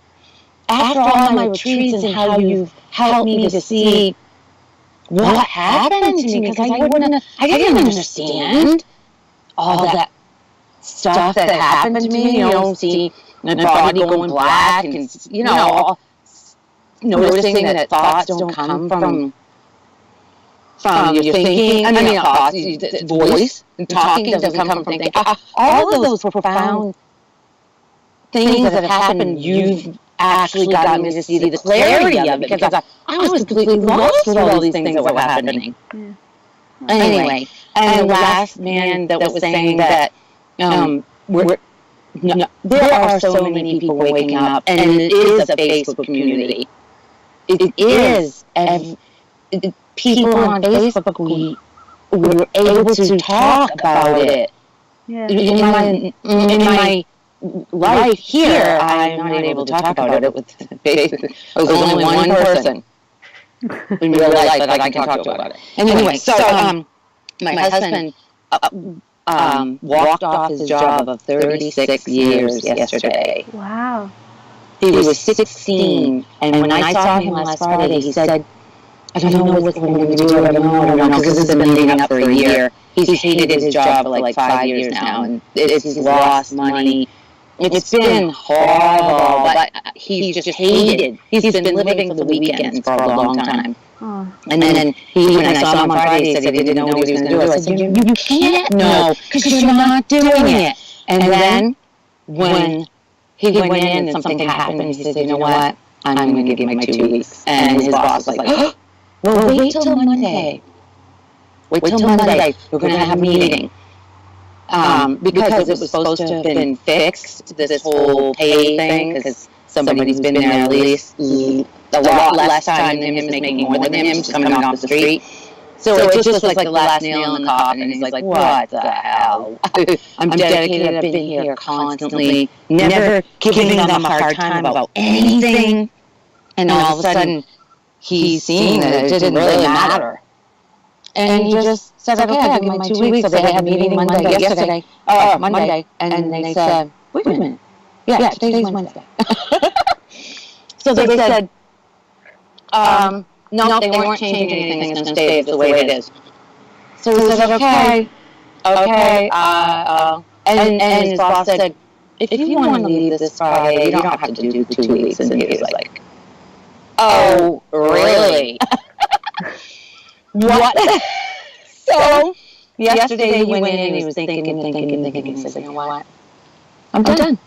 after all my retreats and how you've helped me to see what happened to me, because I didn't understand all that stuff that happened to me, see my body going black and, noticing that thoughts don't come from your thinking, thoughts, voice, and talking doesn't come from thinking. All of those profound things that have happened, you've actually gotten me to see the clarity of it, because I was completely lost with all these things that were happening. Yeah. Anyway, and the last man that was saying that there are so many people waking up, and it is a Facebook community. It is. People on Facebook, we were able to talk about it. Yeah. In my life here, I'm not able to talk about it with Facebook. There's only one person in real life that I can talk to about it. Anyway, so my husband walked off his job of 36 years yesterday. Wow. He was 16, and when I saw him last Friday, he said, I don't know what we're going to do, I don't know, because this has been leading up for a year. He's hated his job for like 5 years now, and he's lost money. It's been horrible, but he's just hated. He's been living for the weekends for a long time. Oh. And then when I saw him on Friday, he said he didn't know what he was going to do. I said, you can't know because you're not doing it. And then when he went in and something happened, he said, you know what? I'm going to give my 2 weeks. And his boss was like, oh, well, wait till Monday. Wait till Monday. We're going to have a meeting. Because it was supposed to have been fixed, this whole pay thing, because somebody's been there at least a lot less time than him, is making more than him, just coming off the street. So it just was like the last nail in the coffin, and he's like, what the hell? I'm dedicated, I've been here constantly, never giving them a hard time about anything, and all of a sudden, he's seeing that it didn't really matter. And he just said, okay, I'll give my 2 weeks. So they had a meeting Monday, and they said, wait a minute. Yeah, today's Wednesday. So they said, no, they weren't changing anything. It's going to stay the way it is. So he said, okay. And his boss said, if you want to leave this Friday, you don't have to do 2 weeks. And he was like, oh, really? What? So, yesterday he went in and he was thinking. He said, you know what? I'm done.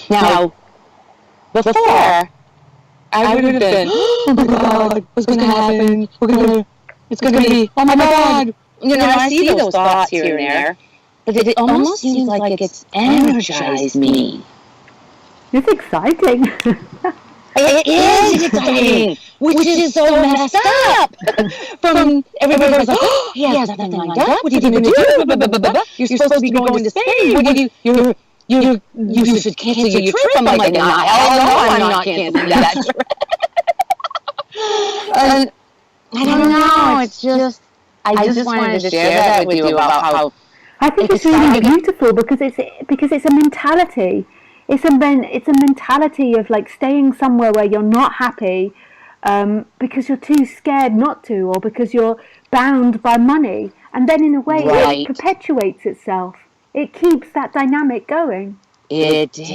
Now, before, I would have been, oh my God, what's going to happen? It's going to be, oh my God. You know, I see those thoughts here and there, but it almost seems like it's energized me. It's exciting. It is exciting, which is so messed up. From everybody was like, oh, he has nothing lined up. What are you going to do? You're supposed to be going to Spain. What do you should cancel your trip. I'm like, no, I'm not canceling that trip. And I don't know. It's just, I just wanted to share that with you about how I think it's really beautiful because it's a mentality. It's a mentality of like staying somewhere where you're not happy because you're too scared not to, or because you're bound by money. And then in a way it perpetuates itself. It keeps that dynamic going. It did.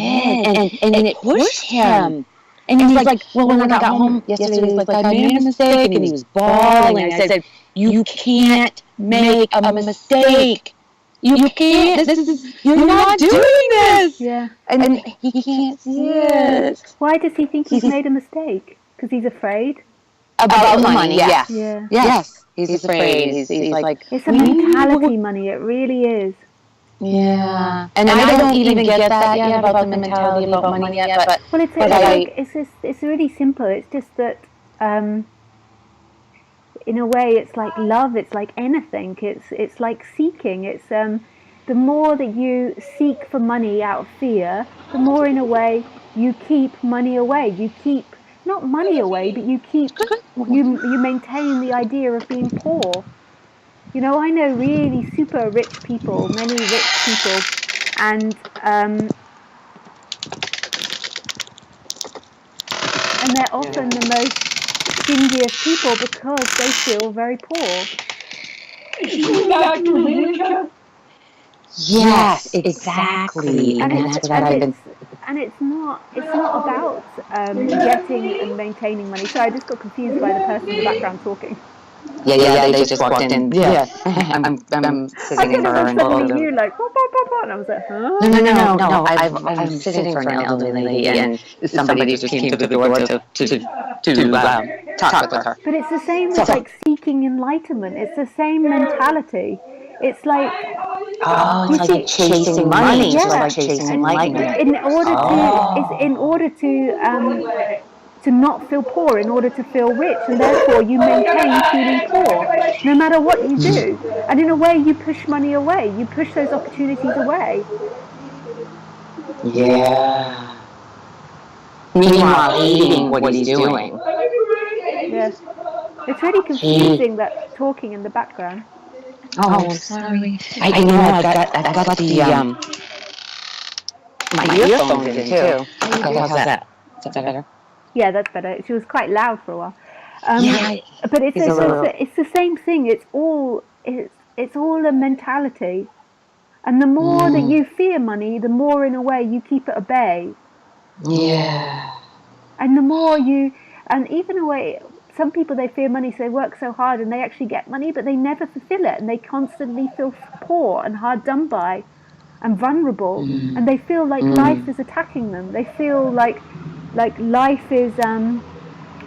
And it pushed him. And he was like, well, when I got home yesterday, he was like, I made a mistake. And he was bawling. I said, you can't make a mistake. You can't. You're not doing this. Yeah. And he can't see it. Why does he think he's made a mistake? Because he's afraid? About the money, yes. Yeah. Yes. He's afraid. He's like, it's a mentality, money. It really is. Yeah. And I don't even get that yet about the mentality about money yet. But well, it's really simple. It's just that in a way, it's like love. It's like anything. It's like seeking. It's the more that you seek for money out of fear, the more, in a way, you keep money away. You keep not money away, but you maintain the idea of being poor. You know, I know really super rich people, many rich people, and they're often the most stingiest people because they feel very poor. Yes, exactly. And it's not about getting and maintaining money. So I just got confused by the person in the background talking. Yeah, they just walked in. Yeah. I'm sitting in her and you like, and I was like, huh? No. I'm sitting for an elderly lady, and somebody just came to the door to talk with her. But it's the same with like seeking enlightenment. It's the same mentality. It's like it's like chasing money. Yeah. It's like chasing enlightenment. In order to not feel poor, in order to feel rich, and therefore you maintain feeling poor no matter what you do. And in a way, you push money away. You push those opportunities away. Yeah. Meanwhile, hating what he's doing. Yes. It's really confusing, that talking in the background. Oh, sorry. I know. I've got the my earphones in too. Okay, how's that? Is that better? Yeah, that's better. She was quite loud for a while. But it's the same thing. It's all a mentality. And the more that you fear money, the more in a way you keep it at bay. Yeah. And the more and even a way, some people, they fear money, so they work so hard and they actually get money, but they never fulfill it, and they constantly feel poor and hard done by and vulnerable, and they feel like life is attacking them. They feel like life is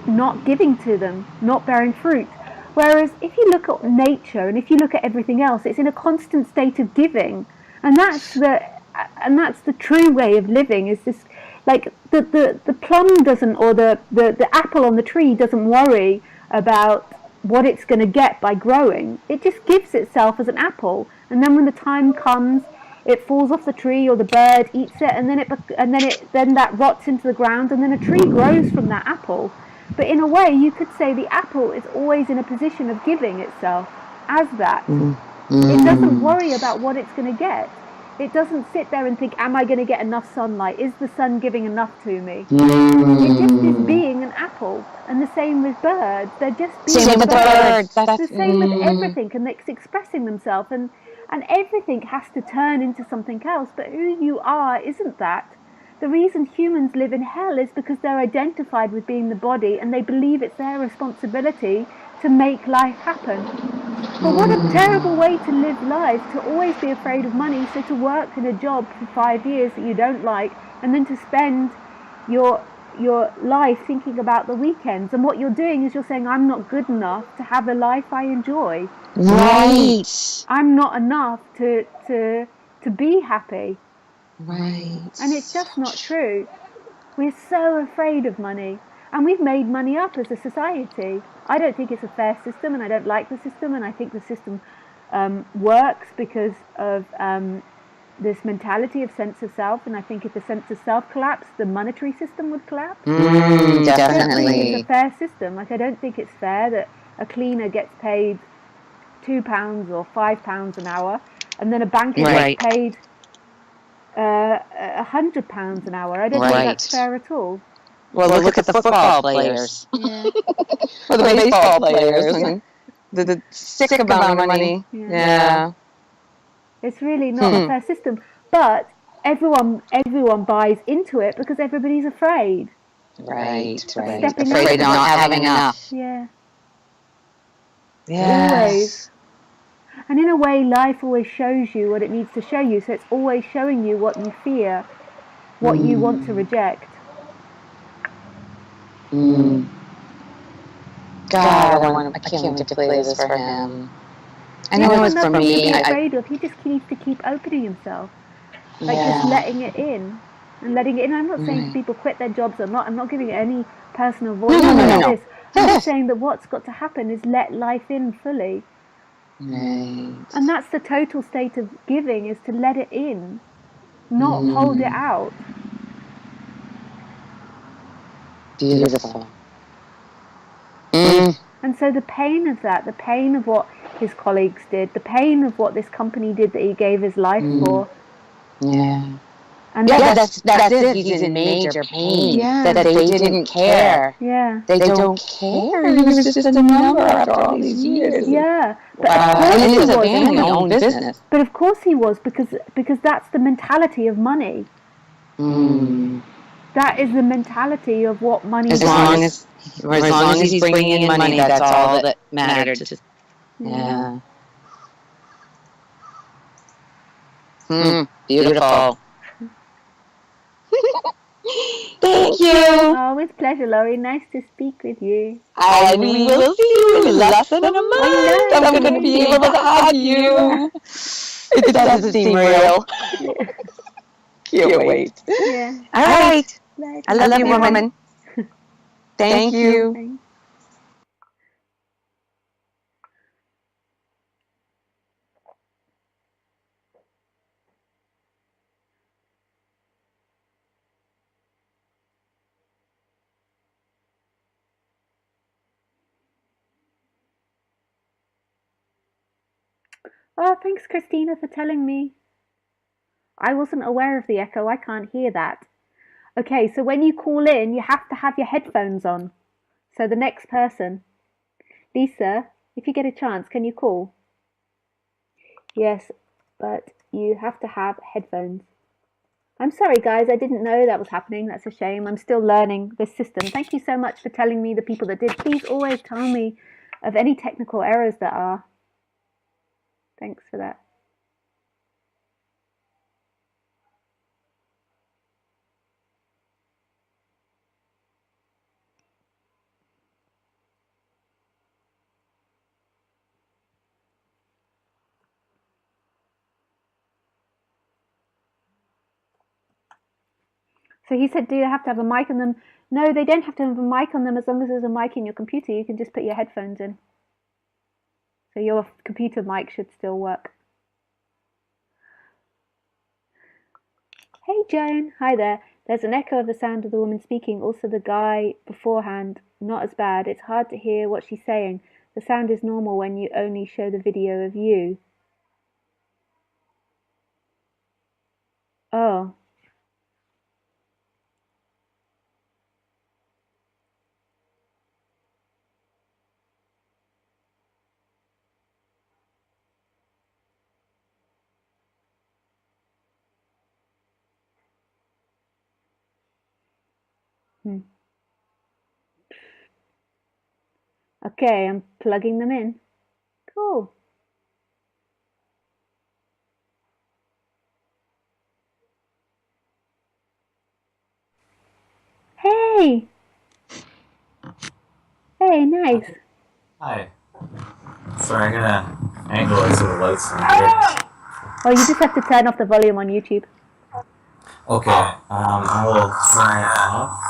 not giving to them, not bearing fruit. Whereas if you look at nature and if you look at everything else, it's in a constant state of giving, and that's the true way of living. Is this like the plum doesn't, or the apple on the tree doesn't worry about what it's going to get by growing. It just gives itself as an apple, and then when the time comes, it falls off the tree, or the bird eats it, and then that rots into the ground, and then a tree grows from that apple. But in a way, you could say the apple is always in a position of giving itself as that. It doesn't worry about what it's going to get. It doesn't sit there and think, am I going to get enough sunlight? Is the sun giving enough to me? It just is being an apple. And the same with birds. They're just being birds. The same with everything. And it's expressing themselves. And everything has to turn into something else. But who you are isn't that. The reason humans live in hell is because they're identified with being the body, and they believe it's their responsibility to make life happen. But what a terrible way to live life, to always be afraid of money, so to work in a job for 5 years that you don't like, and then to spend your life thinking about the weekends. And what you're doing is you're saying, I'm not good enough to have a life I enjoy. Right. I'm not enough to be happy. Right. And it's just not true. We're so afraid of money, and we've made money up as a society. I don't think it's a fair system, and I don't like the system, and I think the system works because of this mentality of sense of self, and I think if the sense of self collapsed, the monetary system would collapse. Definitely. I don't think it's a fair system. Like, I don't think it's fair that a cleaner gets paid £2 or £5 an hour, and then a banker gets paid £100 an hour. I don't think that's fair at all. Well, look at the football players. Yeah. Or the baseball players. And the sick amount of money. Yeah. It's really not a fair system. But everyone buys into it because everybody's afraid. Right. Afraid of not having enough. Yeah. Yes. Always. And in a way, life always shows you what it needs to show you. So it's always showing you what you fear, what you want to reject. God, I can't wait to play this for him. I know it's for me. To be afraid of. He just needs to keep opening himself, like just letting it in and letting it in. I'm not saying people quit their jobs or not. I'm not giving it any personal voice. No. I'm just saying that what's got to happen is let life in fully. Right. And that's the total state of giving, is to let it in, not hold it out. Beautiful. And so the pain of that, the pain of what his colleagues did, the pain of what this company did that he gave his life for. Yeah. And that's it. He's in major pain. Yeah. That they didn't care. Yeah. They don't care. He was just a number after all these years. Yeah. But and it's a family-owned business. But of course he was, because that's the mentality of money. That is the mentality of what money is. As long as he's bringing in money, that's all that mattered. Yeah. Beautiful. Thank you. Oh, with pleasure, Laurie. Nice to speak with you. And we will see you in less than a month. I'm going to be able to hug you. It doesn't seem real. Can't wait. Yeah. All right. I love you, woman. Thank you. Thanks. Oh, thanks, Christina, for telling me. I wasn't aware of the echo. I can't hear that. Okay, so when you call in, you have to have your headphones on. So the next person. Lisa, if you get a chance, can you call? Yes, but you have to have headphones. I'm sorry, guys. I didn't know that was happening. That's a shame. I'm still learning this system. Thank you so much for telling me, the people that did. Please always tell me of any technical errors that are. Thanks for that. So he said, do you have to have a mic on them? No, they don't have to have a mic on them as long as there's a mic in your computer. You can just put your headphones in. So your computer mic should still work. Hey, Joan. Hi there. There's an echo of the sound of the woman speaking. Also, the guy beforehand, not as bad. It's hard to hear what she's saying. The sound is normal when you only show the video of you. Oh. Okay, I'm plugging them in. Cool. Hey! Hey, nice. Hi. Sorry, I'm gonna angle it so the lights in here. Oh, you just have to turn off the volume on YouTube. Okay, I will turn it off.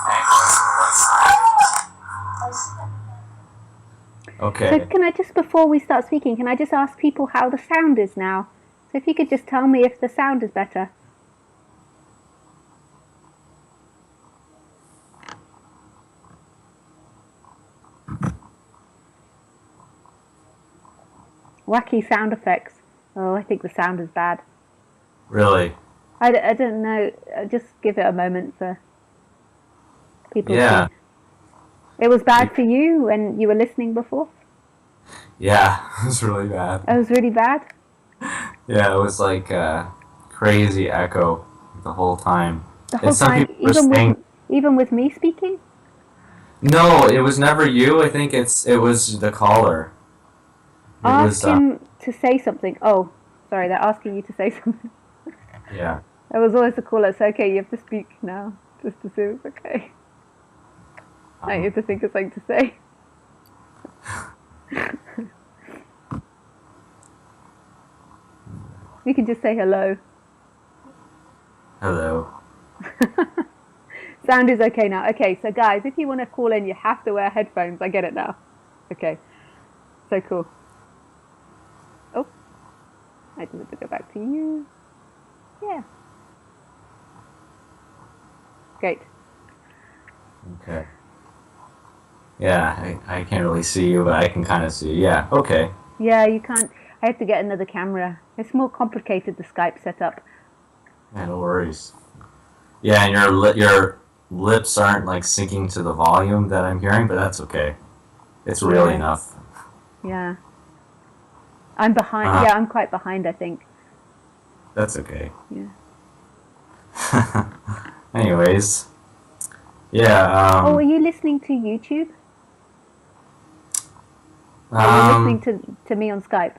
Okay. So can I just, before we start speaking, can I just ask people how the sound is now? So if you could just tell me if the sound is better. Wacky sound effects. Oh, I think the sound is bad. Really? I don't know. Just give it a moment for people Yeah. to... It was bad for you when you were listening before? Yeah, it was really bad. It was really bad? Yeah, it was like a crazy echo the whole time. The whole And some time, people were saying, even with me speaking? no, it was never you. I think it was the caller. Ask him to say something. Oh, sorry, they're asking you to say something. Yeah. It was always the caller. It's okay, you have to speak now, just to see if it's okay. You have to think of something to say. You can just say hello. Hello. Sound is okay now. Okay, so guys, if you want to call in, you have to wear headphones. I get it now. Okay, so cool. Oh, I just have to go back to you. Yeah. Great. Okay. Yeah, I can't really see you, but I can kind of see you. Yeah, okay. Yeah, you can't. I have to get another camera. It's more complicated, the Skype setup. Yeah, no worries. Yeah, and your lips aren't like syncing to the volume that I'm hearing, but that's okay. It's really enough. Yeah. I'm behind. Yeah, I'm quite behind, I think. That's okay. Yeah. Anyways. Yeah. Oh, are you listening to YouTube? Or are you listening to me on Skype?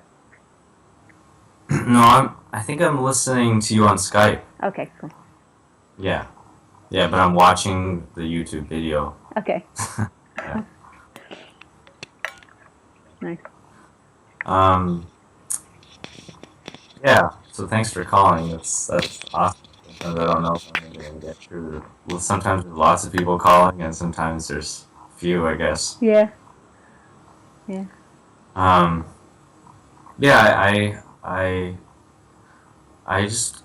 No, I think I'm listening to you on Skype. Okay, cool. Yeah. Yeah, but I'm watching the YouTube video. Okay. Yeah. Nice. Yeah, so thanks for calling. That's awesome. Sometimes I don't know if I'm going to get through. Well, sometimes there's lots of people calling, and sometimes there's few, I guess. Yeah. Yeah. Yeah,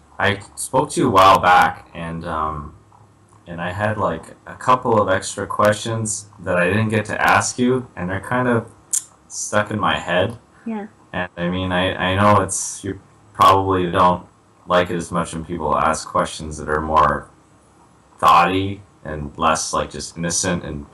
I spoke to you a while back, and I had like a couple of extra questions that I didn't get to ask you, and they're kind of stuck in my head. Yeah. And I mean, I know you probably don't like it as much when people ask questions that are more thoughty and less like just innocent,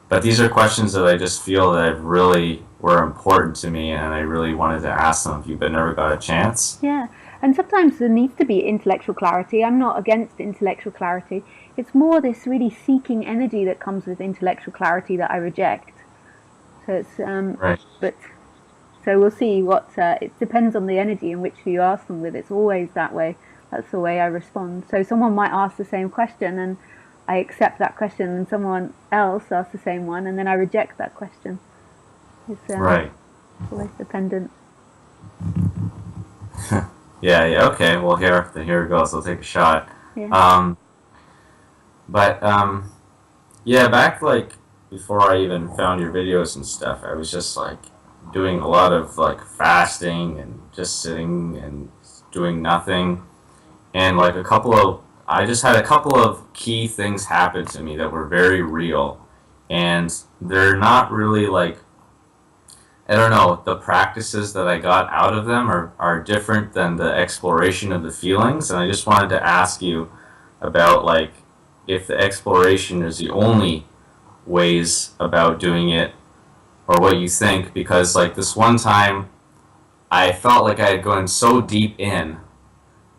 but these are questions that I just feel that really were important to me, and I really wanted to ask them if you but never got a chance. Yeah. And sometimes there needs to be intellectual clarity. I'm not against intellectual clarity. It's more this really seeking energy that comes with intellectual clarity that I reject. So it's Right. but so we'll see what it depends on the energy in which you ask them with. It's always that way. That's the way I respond. So someone might ask the same question and I accept that question, and someone else asks the same one and then I reject that question. It's Right. always dependent. Yeah. Yeah. Okay. Well, here it goes. I'll take a shot. Yeah. But yeah, back like before I even found your videos and stuff, I was just like doing a lot of like fasting and just sitting and doing nothing. And like I just had a couple of key things happen to me that were very real. And they're not really like, I don't know, the practices that I got out of them are different than the exploration of the feelings. And I just wanted to ask you about like if the exploration is the only ways about doing it or what you think, because like this one time I felt like I had gone so deep in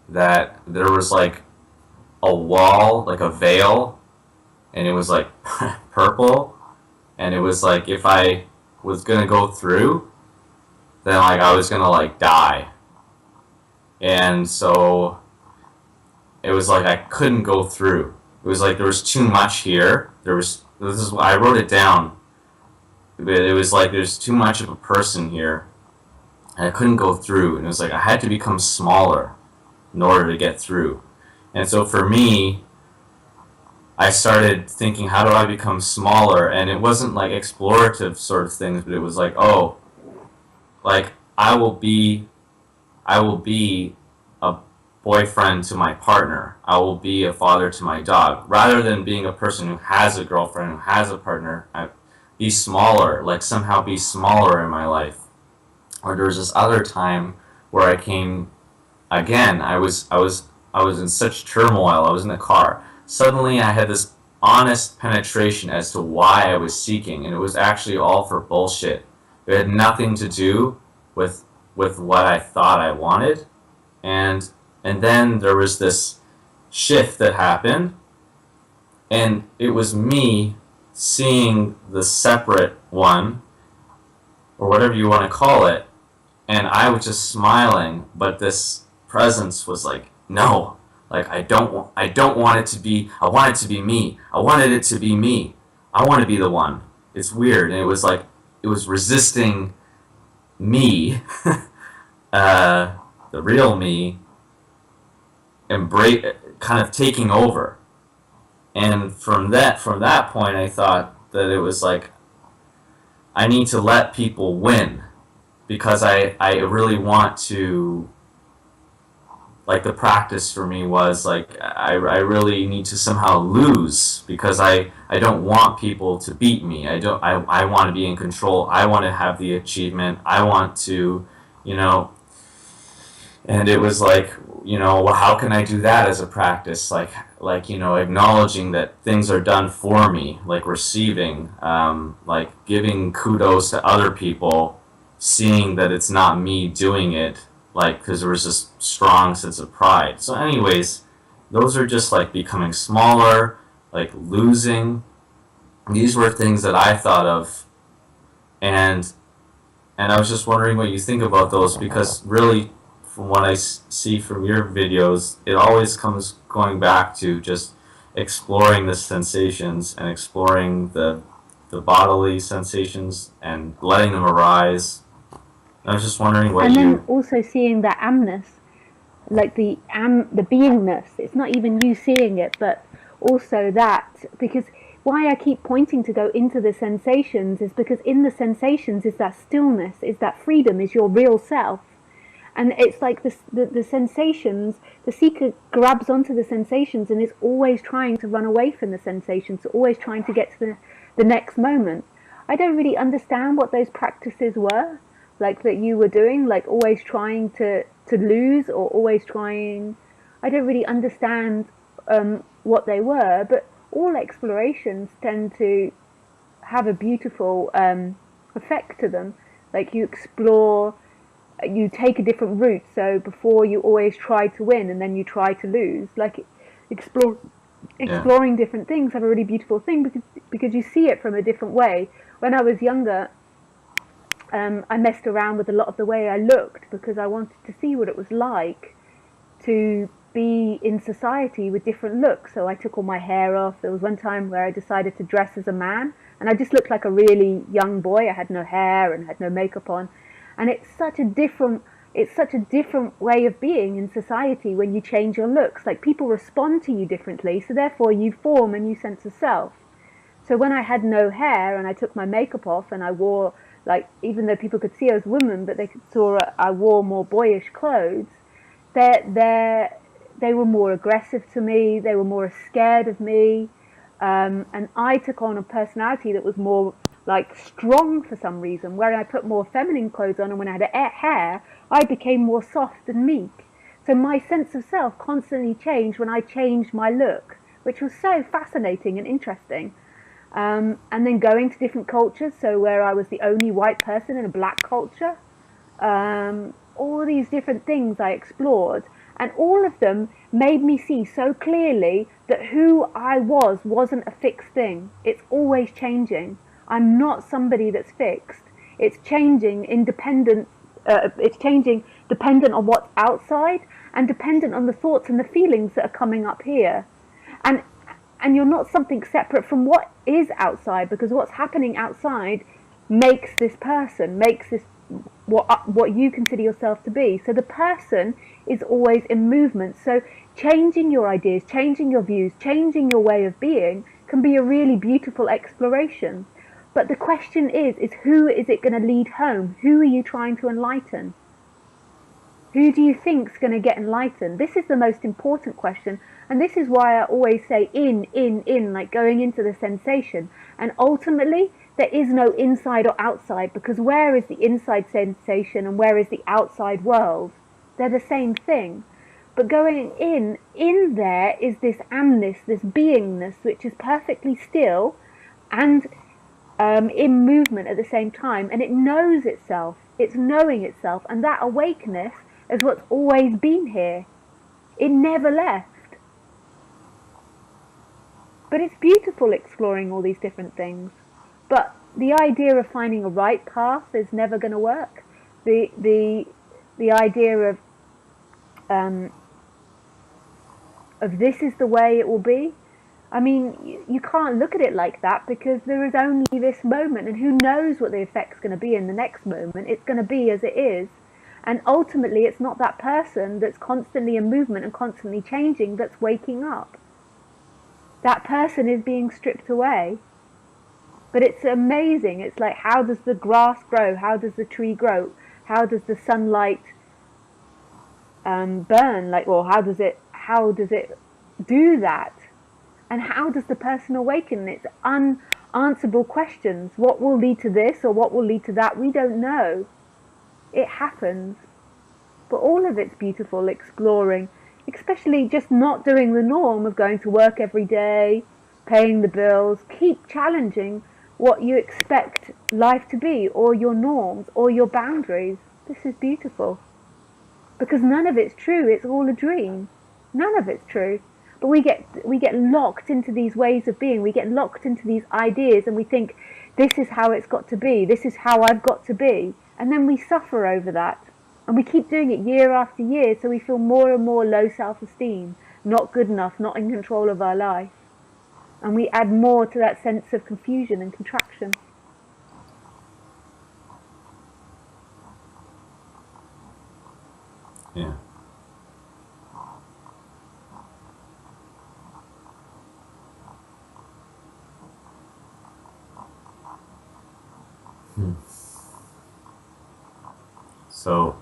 that there was like a wall, like a veil, and it was like purple, and it was like if I was gonna go through, then like I was gonna like die. And so it was like I couldn't go through. It was like there was too much here. I wrote it down, but it was like there's too much of a person here, and I couldn't go through. And it was like I had to become smaller in order to get through. And so for me, I started thinking, how do I become smaller? And it wasn't like explorative sort of things, but it was like, oh, like I will be a boyfriend to my partner. I will be a father to my dog. Rather than being a person who has a girlfriend, who has a partner, be smaller, like somehow be smaller in my life. Or there was this other time where I came again. I was in such turmoil. I was in the car. Suddenly I had this honest penetration as to why I was seeking, and it was actually all for bullshit. It had nothing to do with what I thought I wanted. And then there was this shift that happened, and it was me seeing the separate one, or whatever you want to call it, and I was just smiling, but this presence was like, no, like I don't want it to be, I want it to be me. I wanted it to be me. I want to be the one. It's weird, and it was like, it was resisting me, the real me, kind of taking over. And from that point, I thought that it was like, I need to let people win, because I really want to, like the practice for me was like, I really need to somehow lose, because I don't want people to beat me. I want to be in control. I want to have the achievement. I want to, and it was like, well, how can I do that as a practice? Like, acknowledging that things are done for me, like receiving, like giving kudos to other people, seeing that it's not me doing it, like, because there was this strong sense of pride. So anyways, those are just like becoming smaller, like losing. These were things that I thought of, and I was just wondering what you think about those, because really, from what I see from your videos, it always comes going back to just exploring the sensations and exploring the bodily sensations and letting them arise. I was just wondering what and you... then also seeing that amness, like the beingness. It's not even you seeing it, but also that, because why I keep pointing to go into the sensations is because in the sensations is that stillness, is that freedom, is your real self. And it's like the sensations, the seeker grabs onto the sensations and is always trying to run away from the sensations, always trying to get to the next moment. I don't really understand what those practices were, like that you were doing, like always trying to lose, or always trying, I don't really understand what they were, but all explorations tend to have a beautiful effect to them. Like you explore, you take a different route. So before you always try to win and then you try to lose. Like exploring different things have a really beautiful thing because you see it from a different way. When I was younger, I messed around with a lot of the way I looked because I wanted to see what it was like to be in society with different looks. So I took all my hair off. There was one time where I decided to dress as a man, and I just looked like a really young boy. I had no hair and had no makeup on, and it's such a different way of being in society when you change your looks. Like, people respond to you differently, so therefore you form a new sense of self. So when I had no hair and I took my makeup off and I wore, like, even though people could see I was a woman, but they saw I wore more boyish clothes, they were more aggressive to me, they were more scared of me, and I took on a personality that was more like strong for some reason, where I put more feminine clothes on, and when I had hair, I became more soft and meek. So my sense of self constantly changed when I changed my look, which was so fascinating and interesting. And then going to different cultures, so where I was the only white person in a black culture, all these different things I explored, and all of them made me see so clearly that who I was wasn't a fixed thing. It's always changing. I'm not somebody that's fixed. It's changing independent. It's changing dependent on what's outside and dependent on the thoughts and the feelings that are coming up here. And you're not something separate from what is outside, because what's happening outside makes this person, makes this what you consider yourself to be. So the person is always in movement. So changing your ideas, changing your views, changing your way of being can be a really beautiful exploration. But the question is who is it going to lead home? Who are you trying to enlighten? Who do you think is going to get enlightened? This is the most important question. And this is why I always say in, like going into the sensation. And ultimately, there is no inside or outside, because where is the inside sensation and where is the outside world? They're the same thing. But going in there is this amness, this beingness, which is perfectly still and in movement at the same time. And it knows itself. It's knowing itself. And that awakeness is what's always been here. It never left. But it's beautiful exploring all these different things. But the idea of finding a right path is never going to work. The idea of this is the way it will be. I mean, you can't look at it like that, because there is only this moment, and who knows what the effect's going to be in the next moment. It's going to be as it is. And ultimately, it's not that person that's constantly in movement and constantly changing that's waking up. That person is being stripped away. But it's amazing. It's like, how does the grass grow? How does the tree grow? How does the sunlight burn? Like, or how does it do that? And how does the person awaken? It's unanswerable questions. What will lead to this or what will lead to that? We don't know. It happens. But all of it's beautiful, exploring, especially just not doing the norm of going to work every day, paying the bills. Keep challenging what you expect life to be, or your norms, or your boundaries. This is beautiful. Because none of it's true. It's all a dream. None of it's true. But we get locked into these ways of being. We get locked into these ideas, and we think, this is how it's got to be. This is how I've got to be. And then we suffer over that. And we keep doing it year after year, so we feel more and more low self-esteem, not good enough, not in control of our life. And we add more to that sense of confusion and contraction. Yeah. So,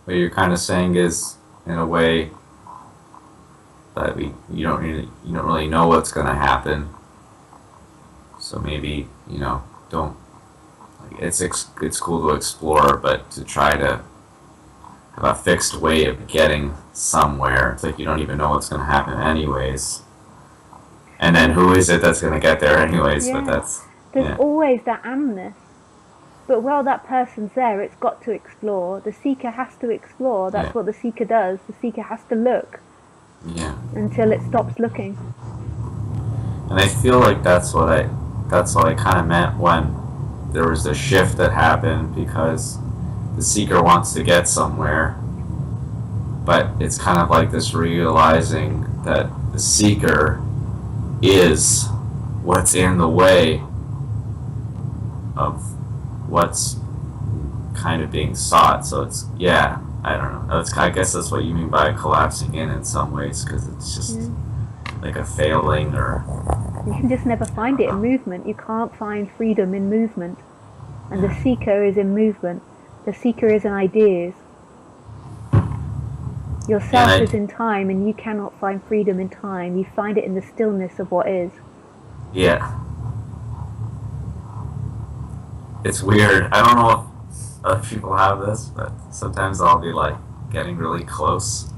what you're kind of saying is, in a way, that you don't really know what's going to happen. So maybe don't. Like, it's cool to explore, but to try to have a fixed way of getting somewhere. It's like you don't even know what's going to happen anyways. And then who is it that's going to get there anyways? Yeah. But there's always that amness. But while that person's there, it's got to explore. The seeker has to explore. That's what the seeker does. The seeker has to look until it stops looking. And I feel like that's what I kind of meant when there was the shift that happened, because the seeker wants to get somewhere, but it's kind of like this realizing that the seeker is what's in the way of what's kind of being sought. So it's, I don't know. I guess that's what you mean by collapsing in some ways, because it's just like a failing, or you can just never find it in movement. You can't find freedom in movement. And the seeker is in movement. The seeker is in ideas. Yourself is in time, and you cannot find freedom in time. You find it in the stillness of what is. Yeah. It's weird. I don't know if other people have this, but sometimes I'll be like getting really close,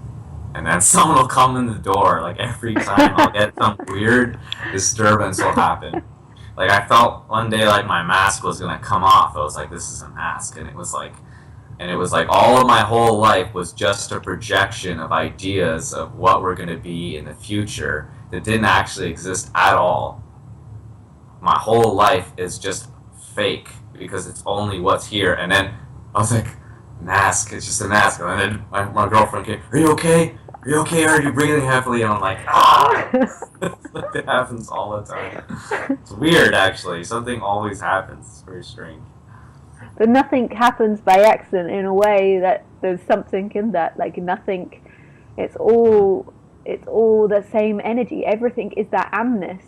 and then someone will come in the door. Like every time I'll get some weird disturbance will happen. Like I felt one day like my mask was gonna come off. I was like, this is a mask, and it was like all of my whole life was just a projection of ideas of what we're gonna be in the future that didn't actually exist at all. My whole life is just fake because it's only what's here. And then I was like, mask, it's just a mask. And then my girlfriend came, are you okay? Are you okay? Are you breathing heavily? And I'm like, It happens all the time. It's weird, actually. Something always happens. It's very strange. But nothing happens by accident, in a way that there's something in that. Like nothing, it's all the same energy. Everything is that amness.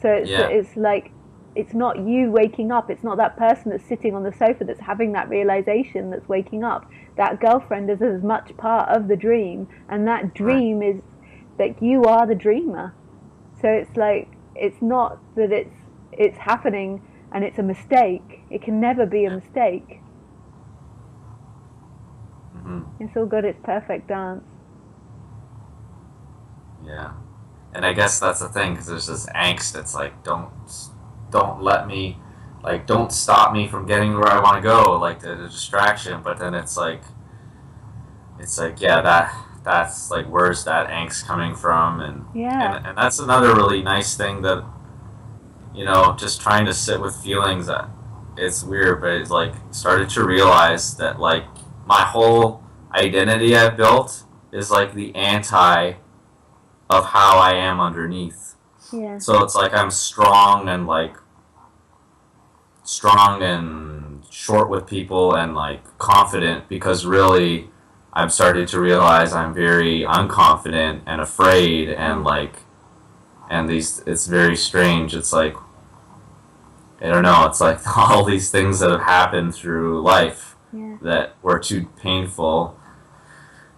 So it's like, it's not you waking up. It's not that person that's sitting on the sofa that's having that realization that's waking up. That girlfriend is as much part of the dream, and that dream is that you are the dreamer. So it's like, it's not that it's happening and it's a mistake. It can never be a mistake. Mm-hmm. It's all got its perfect dance. Yeah. And I guess that's the thing, because there's this angst that's like, don't let me, like, don't stop me from getting where I want to go, like the distraction. But then it's like, that's like, where's that angst coming from? And that's another really nice thing, that, you know, just trying to sit with feelings. That it's weird, but it's like started to realize that like my whole identity I've built is like the anti of how I am underneath. Yeah. So it's like I'm strong and short with people and like confident, because really I've started to realize I'm very unconfident and afraid, and like, and it's very strange. It's like, I don't know, it's like all these things that have happened through life that were too painful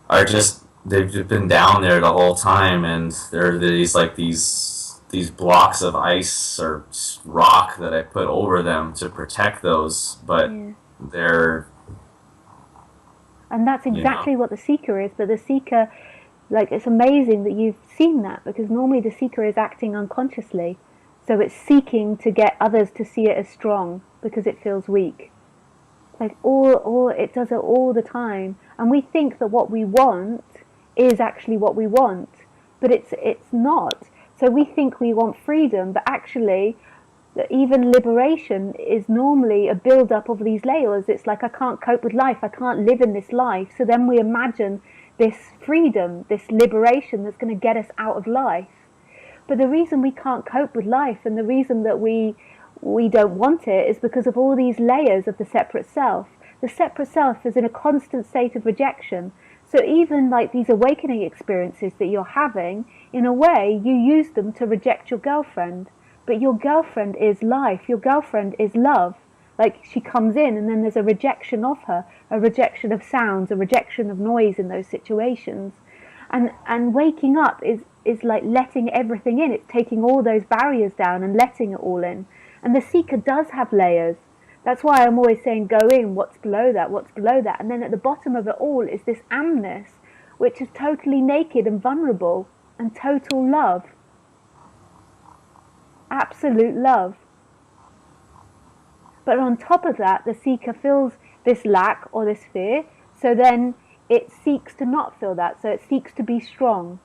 are just, they've been down there the whole time, and there are these blocks of ice or rock that I put over them to protect those, but they're... And that's exactly what the seeker is. But the seeker, like, it's amazing that you've seen that, because normally the seeker is acting unconsciously. So it's seeking to get others to see it as strong because it feels weak. Like it does it all the time. And we think that what we want is actually what we want, but it's not. So we think we want freedom, but actually even liberation is normally a build-up of these layers. It's like, I can't cope with life, I can't live in this life. So then we imagine this freedom, this liberation that's going to get us out of life. But the reason we can't cope with life, and the reason that we don't want it, is because of all these layers of the separate self. The separate self is in a constant state of rejection. So even like these awakening experiences that you're having, in a way, you use them to reject your girlfriend. But your girlfriend is life. Your girlfriend is love. Like, she comes in and then there's a rejection of her, a rejection of sounds, a rejection of noise in those situations. And waking up is like letting everything in. It's taking all those barriers down and letting it all in. And the seeker does have layers. That's why I'm always saying, go in, what's below that, what's below that. And then at the bottom of it all is this amness, which is totally naked and vulnerable, and total love. Absolute love. But on top of that, the seeker feels this lack or this fear, so then it seeks to not feel that. So it seeks to be strong.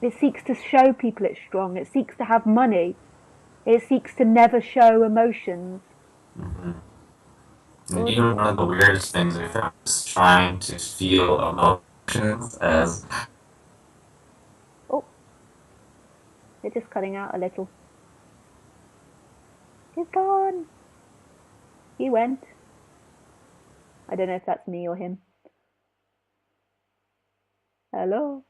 It seeks to show people it's strong. It seeks to have money. It seeks to never show emotions. Mm-hmm. And even one of the weirdest things I found is trying to feel emotions as. Oh, they're just cutting out a little. He's gone. He went. I don't know if that's me or him. Hello.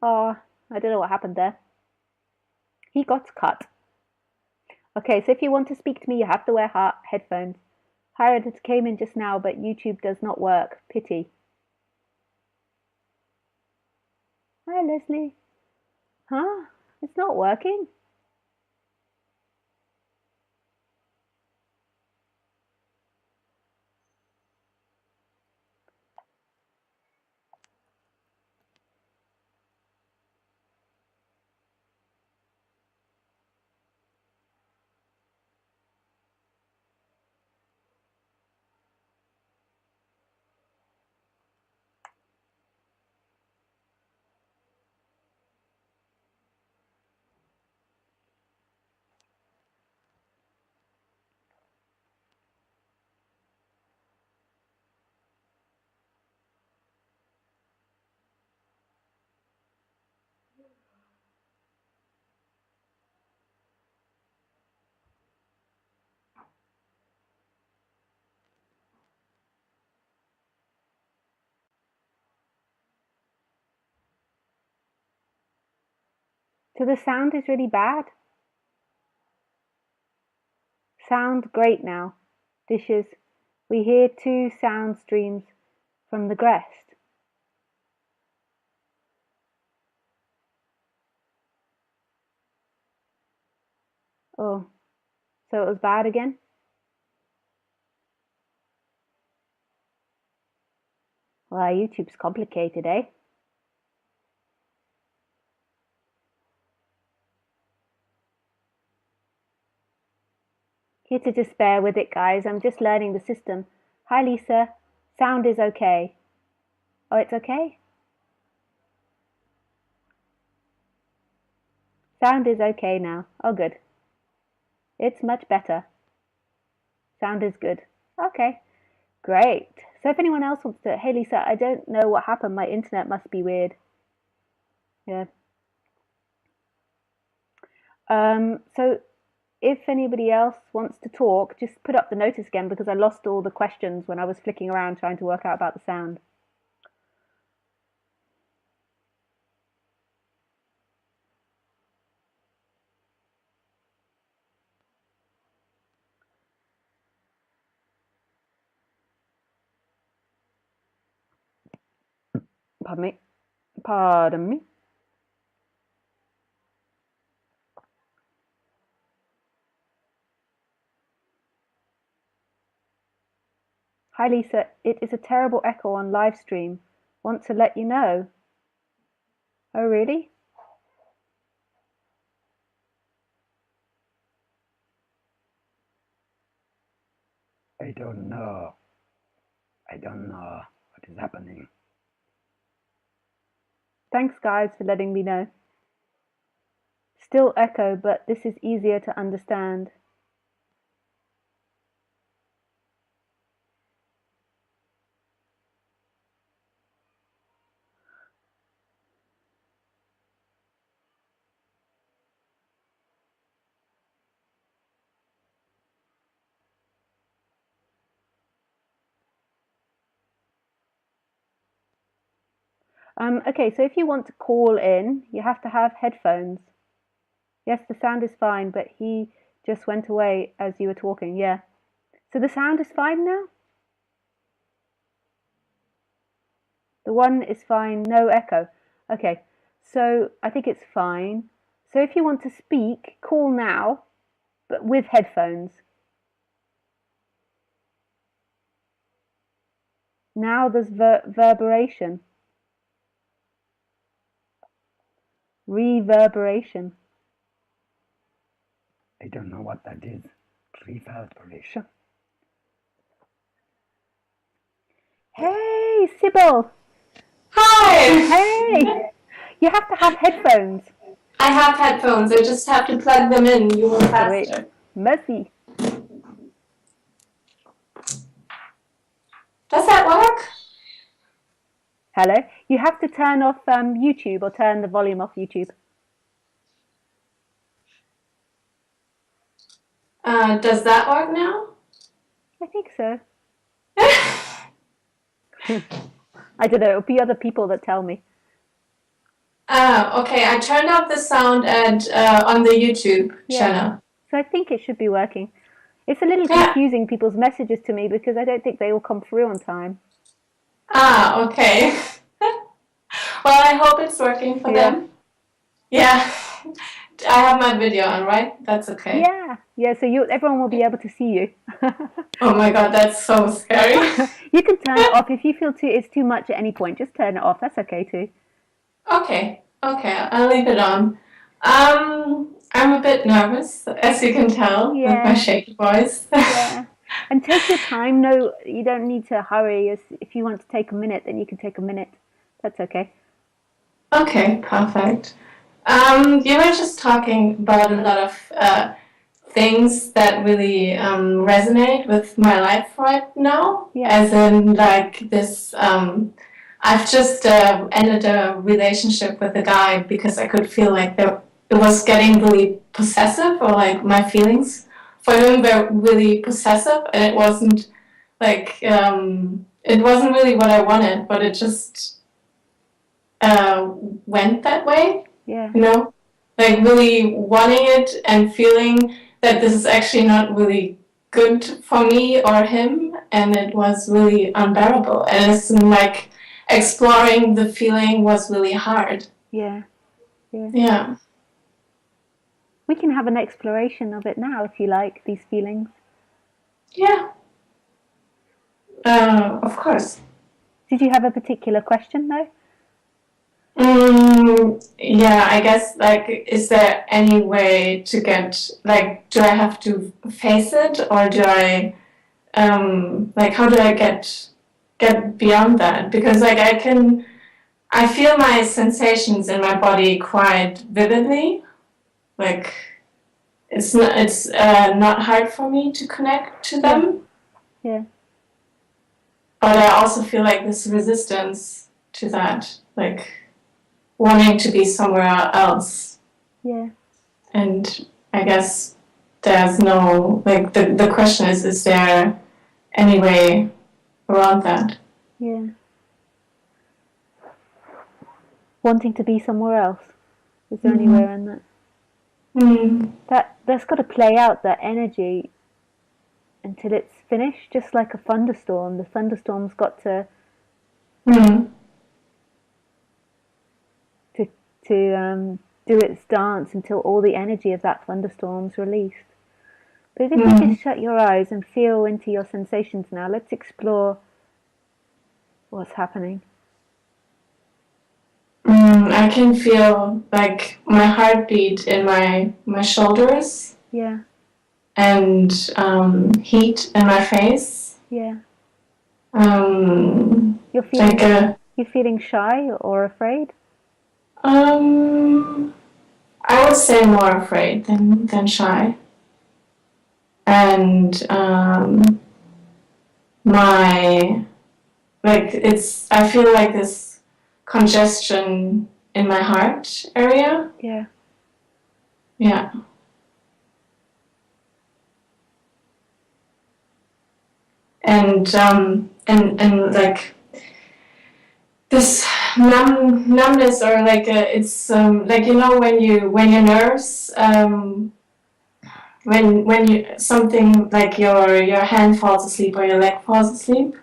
Oh, I don't know what happened there. He got cut. Okay, so if you want to speak to me, you have to wear headphones. Hired came in just now, but YouTube does not work. Pity. Hi, Leslie. Huh? It's not working? So the sound is really bad. Sound great now. Dishes. We hear 2 sound streams from the guest. Oh, so it was bad again? Well, YouTube's complicated, eh? Here to just bear with it, guys. I'm just learning the system. Hi, Lisa. Sound is okay. Oh, it's okay? Sound is okay now. Oh, good. It's much better. Sound is good. Okay, great. So if anyone else wants to... Hey, Lisa, I don't know what happened. My internet must be weird. Yeah. So if anybody else wants to talk, just put up the notice again because I lost all the questions when I was flicking around trying to work out about the sound. Pardon me. Pardon me. Hi, Lisa. It is a terrible echo on Livestream. Want to let you know. Oh, really? I don't know. I don't know what is happening. Thanks, guys, for letting me know. Still echo, but this is easier to understand. Okay, so if you want to call in, you have to have headphones. Yes, the sound is fine, but he just went away as you were talking, yeah. So the sound is fine now? The one is fine, no echo. Okay, so I think it's fine. So if you want to speak, call now, but with headphones. Now there's reverberation. Reverberation. I don't know what that is. Reverberation. Hey, Sybil. Hi! Hey! You have to have headphones. I have headphones. I just have to plug them in. You were faster. Merci. Does that work? Hello. You have to turn off YouTube or turn the volume off YouTube. Does that work now? I think so. I don't know. It'll be other people that tell me. Okay. I turned off the sound on the YouTube channel. So I think it should be working. It's a little confusing, people's messages to me, because I don't think they all come through on time. Okay. Well, I hope it's working for them. Yeah. I have my video on, right? That's okay. Yeah. So everyone will be able to see you. Oh my God, that's so scary. You can turn it off if you feel it's too much at any point. Just turn it off. That's okay too. Okay. I'll leave it on. I'm a bit nervous, as you can tell, with my shaky voice. Yeah. And take your time. No, you don't need to hurry. If you want to take a minute, then you can take a minute. That's okay. Okay, perfect. You were just talking about a lot of things that really resonate with my life right now. As in, like this, I've just ended a relationship with a guy because I could feel like it was getting really possessive, or like my feelings for him were really possessive, and it wasn't really what I wanted, but it just went that way. Yeah. You know, like really wanting it and feeling that this is actually not really good for me or him, and it was really unbearable. And it's like exploring the feeling was really hard. Yeah. We can have an exploration of it now, if you like, these feelings. Yeah. Of course. Did you have a particular question, though? Yeah, I guess, like, is there any way to get, like, do I have to face it, or do I, like, how do I get beyond that? Because, like, I feel my sensations in my body quite vividly. Like, it's not hard for me to connect to them. Yeah. But I also feel like this resistance to that, like, wanting to be somewhere else. Yeah. And I guess there's no, like, the question is there any way around that? Yeah. Wanting to be somewhere else. Is there any way around that? That's got to play out, that energy, until it's finished, just like a thunderstorm. The thunderstorm's got to do its dance until all the energy of that thunderstorm's released. But if you just shut your eyes and feel into your sensations now, let's explore what's happening. I can feel, like, my heartbeat in my shoulders. Yeah. And heat in my face. Yeah. You're feeling shy or afraid? I would say more afraid than shy. And I feel like this congestion in my heart area. Yeah. Yeah. And like this numbness, or like it's like, you know, when your nerves when you something like your hand falls asleep or your leg falls asleep.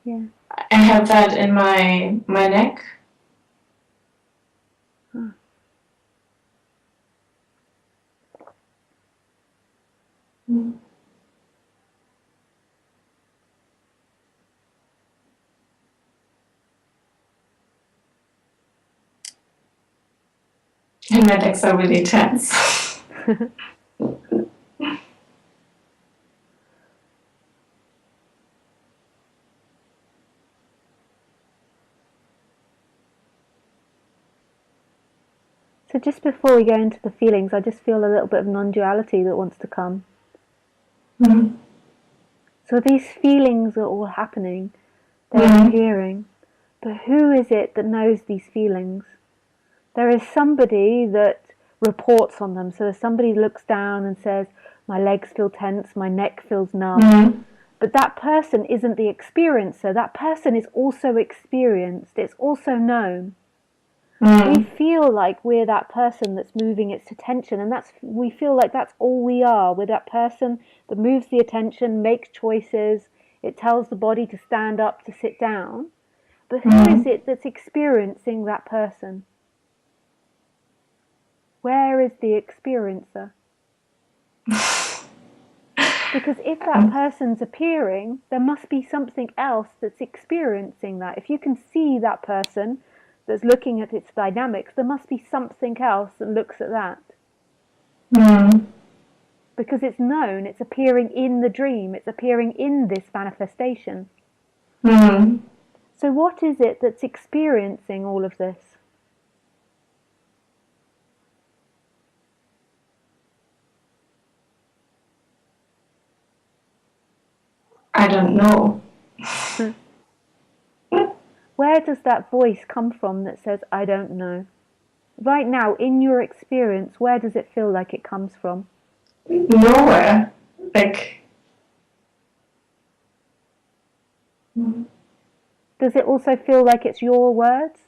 Yeah. I have that in my neck. And my legs are really tense. So just before we go into the feelings, I just feel a little bit of non-duality that wants to come. Mm-hmm. So these feelings are all happening, they're appearing, but who is it that knows these feelings? There is somebody that reports on them. So somebody looks down and says, my legs feel tense, my neck feels numb. But that person isn't the experiencer. That person is also experienced. It's also known. We feel like we're that person that's moving its attention, and we feel like that's all we are. We're that person that moves the attention, makes choices. It tells the body to stand up, to sit down. But who is it that's experiencing that person? Where is the experiencer? Because if that person's appearing, there must be something else that's experiencing that. If you can see that person that's looking at its dynamics, there must be something else that looks at that. Because it's known, it's appearing in the dream, it's appearing in this manifestation. So what is it that's experiencing all of this? I don't know. Where does that voice come from that says, I don't know? Right now, in your experience, where does it feel like it comes from? Nowhere. Like... Does it also feel like it's your words?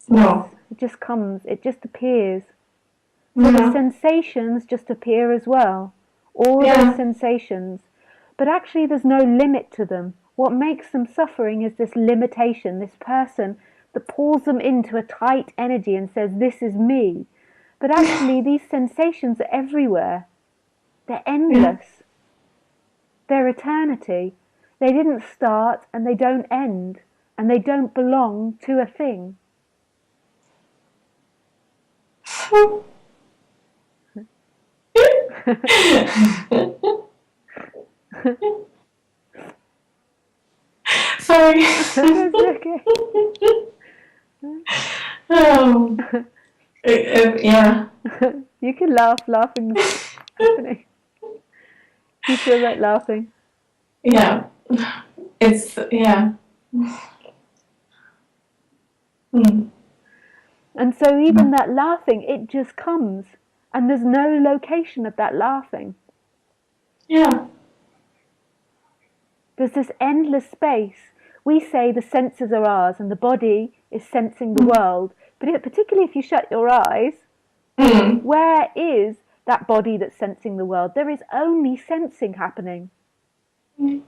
No. It just comes, it just appears. So the sensations just appear as well. All those sensations. But actually there's no limit to them. What makes them suffering is this limitation, this person that pulls them into a tight energy and says, this is me. But actually these sensations are everywhere. They're endless. They're eternity. They didn't start and they don't end. And they don't belong to a thing. Sorry. That's okay. Yeah. You can laugh. Laughing's happening. You feel like laughing. Yeah. It's, yeah. And so even that laughing, it just comes. And there's no location of that laughing. Yeah. There's this endless space. We say the senses are ours and the body is sensing the world. But particularly if you shut your eyes, where is that body that's sensing the world? There is only sensing happening. And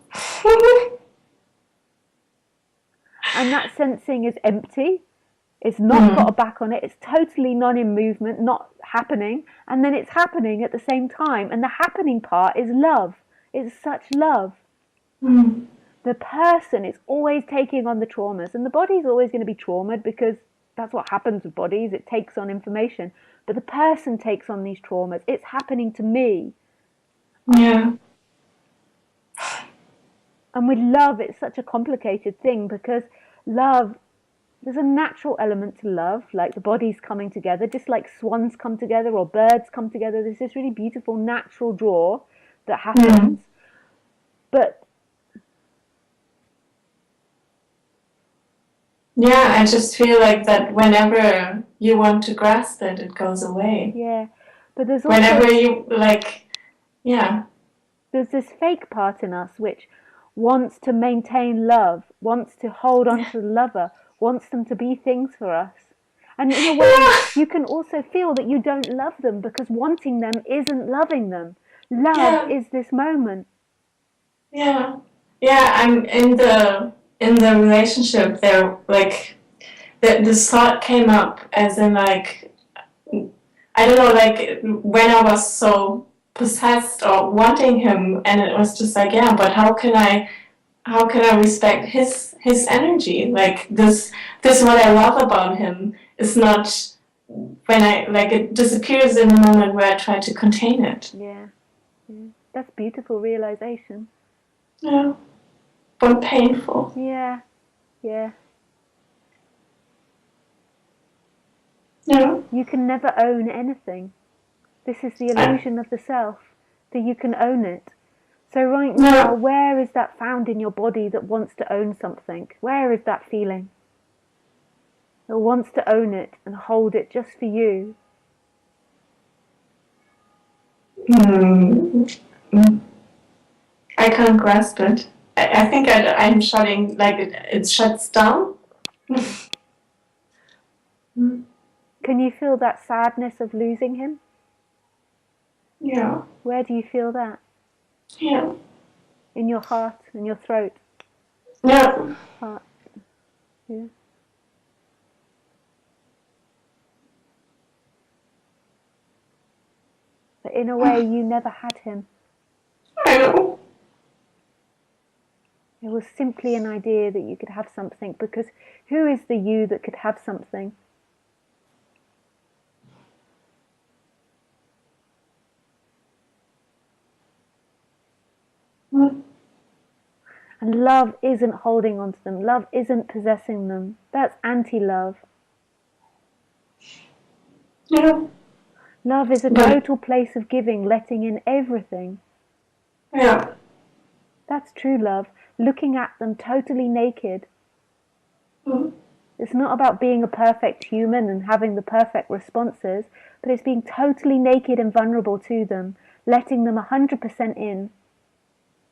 that sensing is empty. It's not got a back on it. It's totally not in movement, not happening. And then it's happening at the same time. And the happening part is love. It's such love. The person is always taking on the traumas. And the body's always going to be traumatized because that's what happens with bodies. It takes on information. But the person takes on these traumas. It's happening to me. Yeah. And with love, it's such a complicated thing because love, there's a natural element to love, like the bodies coming together, just like swans come together or birds come together. There's this really beautiful natural draw that happens. But yeah, I just feel like that whenever you want to grasp it, it goes away. Yeah, but there's also... Whenever you, like, yeah. There's this fake part in us which wants to maintain love, wants to hold on to the lover, wants them to be things for us. And in a way, you can also feel that you don't love them because wanting them isn't loving them. Love is this moment. Yeah. Yeah, I'm in the relationship there, like, this thought came up as in, like, I don't know, like, when I was so possessed or wanting him, and it was just like, yeah, but how can I respect his energy? Like, this what I love about him is not when it disappears in the moment where I try to contain it. Yeah. That's beautiful realization. Yeah. But painful. Yeah. Yeah. Yeah. You can never own anything. This is the illusion of the self, that you can own it. So right now, where is that found in your body that wants to own something? Where is that feeling? That wants to own it and hold it just for you? I can't grasp it. I think I'm shutting, it shuts down. Can you feel that sadness of losing him? Yeah. Where do you feel that? Yeah. In your heart, in your throat? Yeah. Heart. Yeah. But in a way, you never had him. I know. It was simply an idea that you could have something, because who is the you that could have something? And love isn't holding on to them. Love isn't possessing them. That's anti-love. Yeah. Love is a total place of giving, letting in everything. Yeah. That's true love. Looking at them totally naked. It's not about being a perfect human and having the perfect responses, but it's being totally naked and vulnerable to them, letting them 100% in.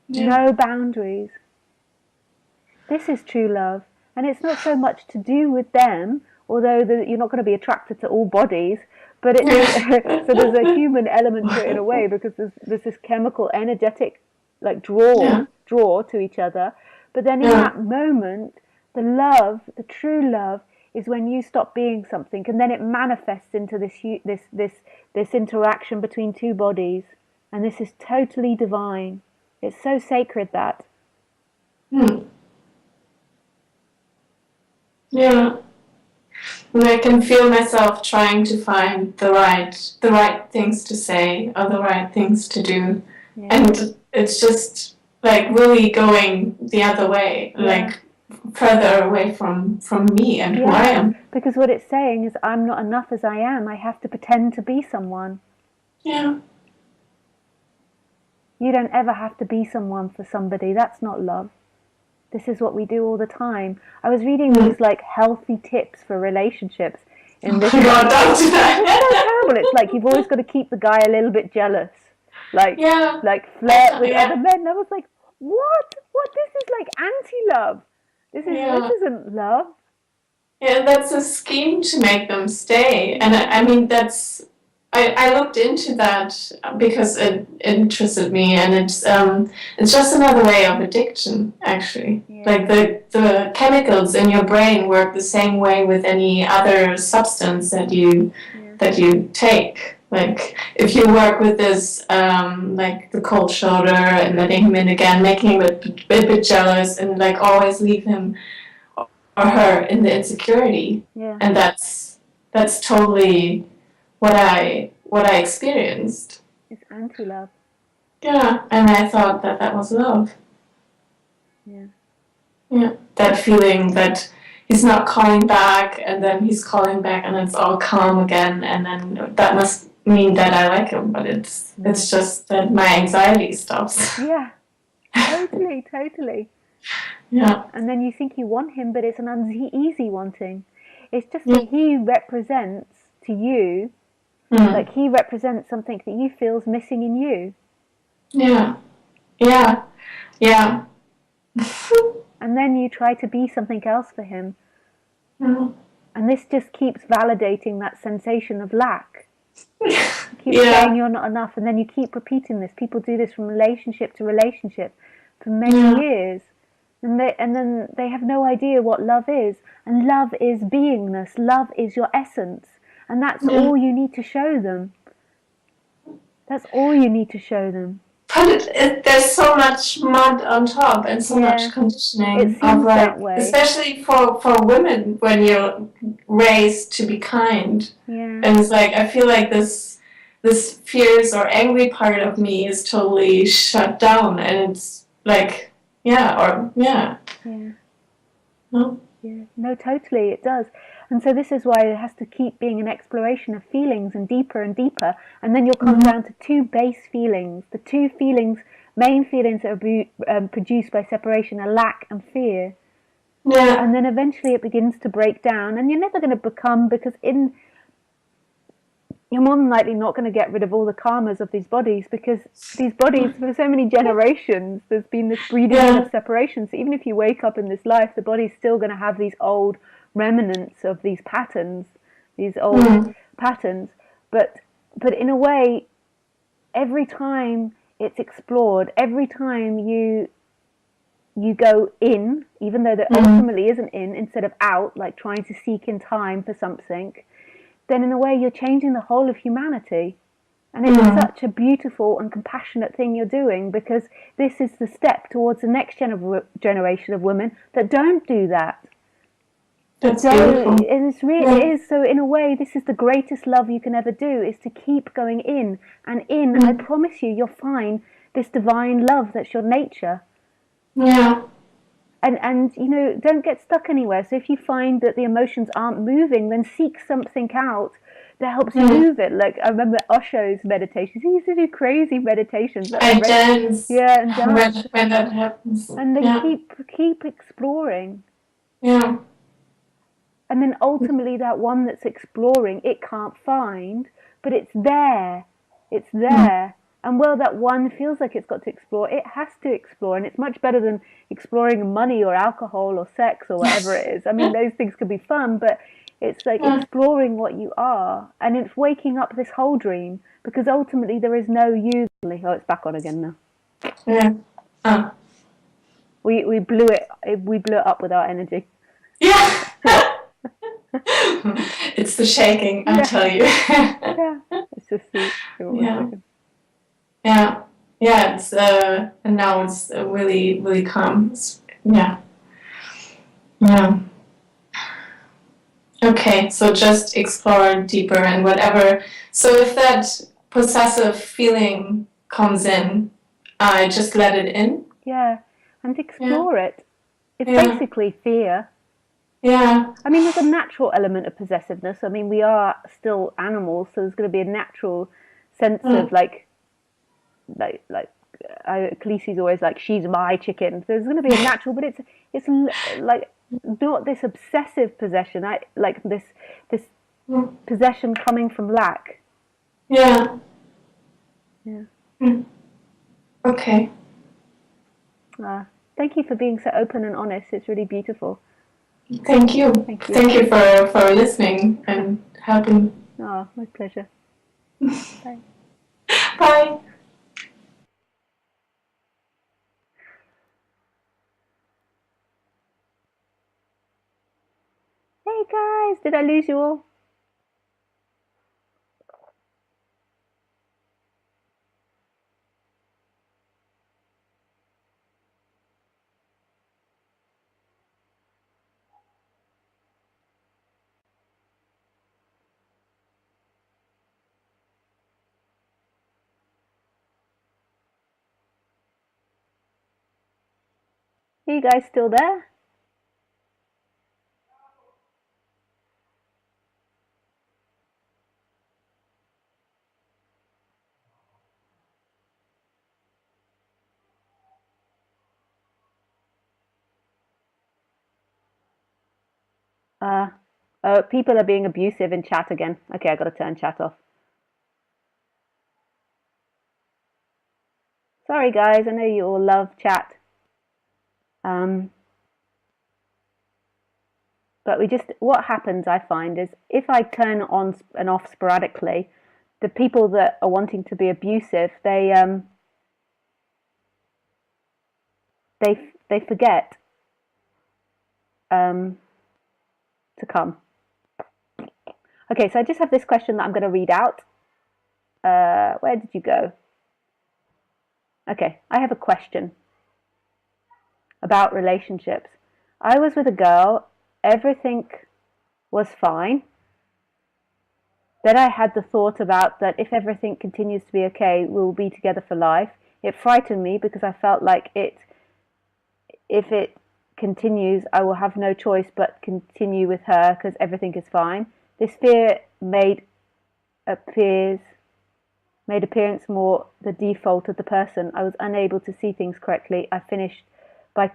No boundaries. This is true love. And it's not so much to do with them, although you're not going to be attracted to all bodies, but so there's a human element to it in a way, because there's this chemical, energetic, draw to each other. But then in that moment, the love, the true love, is when you stop being something, and then it manifests into this interaction between two bodies, and this is totally divine. It's so sacred that. Yeah. And I can feel myself trying to find the right things to say or the right things to do. Yeah. And it's just really going the other way, further away from me and who I am. Because what it's saying is, I'm not enough as I am. I have to pretend to be someone. Yeah. You don't ever have to be someone for somebody. That's not love. This is what we do all the time. I was reading these healthy tips for relationships in this. God, don't do that. It's so terrible. It's like you've always got to keep the guy a little bit jealous. Flirt with other men. And I was like, what? This is anti-love. This isn't love. Yeah, that's a scheme to make them stay. And I mean, I looked into that because it interested me, and it's just another way of addiction, actually. Yeah. The chemicals in your brain work the same way with any other substance that you take. Like if you work with this, the cold shoulder and letting him in again, making him a bit jealous, and always leave him or her in the insecurity, and that's totally what I experienced. It's anti-love. Yeah, and I thought that was love. Yeah. Yeah, that feeling that he's not calling back, and then he's calling back, and it's all calm again, and then that must mean that I like him, but it's just that my anxiety stops. Yeah, totally. Yeah. And then you think you want him, but it's an uneasy wanting. It's just that he represents to you, he represents something that you feel is missing in you. Yeah. And then you try to be something else for him. And this just keeps validating that sensation of lack. Keep saying you're not enough, and then you keep repeating this. People do this from relationship to relationship for many years. And then they have no idea what love is. And love is beingness. Love is your essence. And that's all you need to show them. That's all you need to show them. there's so much mud on top and so much conditioning. It seems that way. Especially for women when you're raised to be kind. Yeah. And it's like, I feel like this fierce or angry part of me is totally shut down, and it's like, Yeah. No? Yeah. No, totally, it does. And so this is why it has to keep being an exploration of feelings and deeper, and then you'll come down to two base feelings. The two main feelings that are produced by separation are lack and fear. Yeah. And then eventually it begins to break down, and you're never going to become, because you're more than likely not going to get rid of all the karmas of these bodies, because these bodies, for so many generations, there's been this breeding of separation. So even if you wake up in this life, the body's still going to have these old remnants of these patterns, But in a way, every time it's explored, every time you go in, even though there ultimately isn't in, instead of out, like trying to seek in time for something, then in a way you're changing the whole of humanity. And it's such a beautiful and compassionate thing you're doing, because this is the step towards the next generation of women that don't do that. That's beautiful. It is. So in a way, this is the greatest love you can ever do, is to keep going in and in. I promise you, you'll find this divine love that's your nature. Yeah. And don't get stuck anywhere. So if you find that the emotions aren't moving, then seek something out that helps you move it. Like, I remember Osho's meditations. He used to do crazy meditations. I dance. Yeah, and dance. When that happens. And then keep exploring. Yeah. And then ultimately that one that's exploring, it can't find, but it's there. It's there. And while that one feels like it's got to explore, it has to explore. And it's much better than exploring money or alcohol or sex or whatever it is. I mean, those things could be fun, but it's like exploring what you are. And it's waking up this whole dream, because ultimately there is no you. Oh, it's back on again now. Yeah. We blew it up with our energy. Yeah. It's the shaking, I tell you. Yeah. It's just Yeah, it's and now it's really, really calm. Yeah. Okay, so just explore deeper and whatever. So if that possessive feeling comes in, I just let it in. Yeah, and explore it. It's basically fear. Yeah. I mean, there's a natural element of possessiveness. I mean, we are still animals, so there's going to be a natural sense of like Khaleesi's always like, she's my chicken. So there's going to be a natural, but it's like not this obsessive possession. Like this possession coming from lack. Yeah. Yeah. Okay. Thank you for being so open and honest. It's really beautiful. Thank you. Thank you for listening and helping. Oh, my pleasure. Bye. Bye. Hey guys, did I lose you all? Are you guys still there? People are being abusive in chat again. Okay, I got to turn chat off. Sorry guys, I know you all love chat. But what happens, I find, is if I turn on and off sporadically, the people that are wanting to be abusive, they forget to come. Okay, so I just have this question that I'm going to read out. Where did you go? Okay, I have a question about relationships. I was with a girl, everything was fine. Then I had the thought about that if everything continues to be okay, we'll be together for life. It frightened me because I felt like if it continues, I will have no choice but continue with her because everything is fine. This fear made appearance more the default of the person. I was unable to see things correctly. I finished by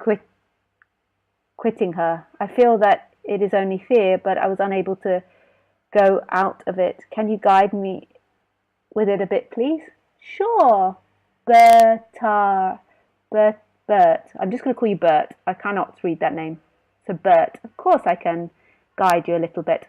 quitting her. I feel that it is only fear, but I was unable to go out of it. Can you guide me with it a bit, please? Sure. Bert. I'm just going to call you Bert. I cannot read that name. So Bert, of course I can guide you a little bit.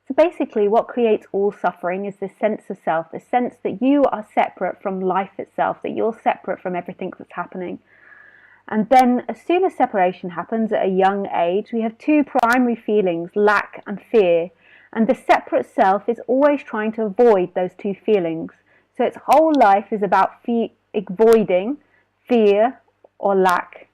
So basically what creates all suffering is this sense of self, this sense that you are separate from life itself, that you're separate from everything that's happening. And then as soon as separation happens at a young age, we have two primary feelings, lack and fear. And the separate self is always trying to avoid those two feelings. So its whole life is about avoiding fear or lack.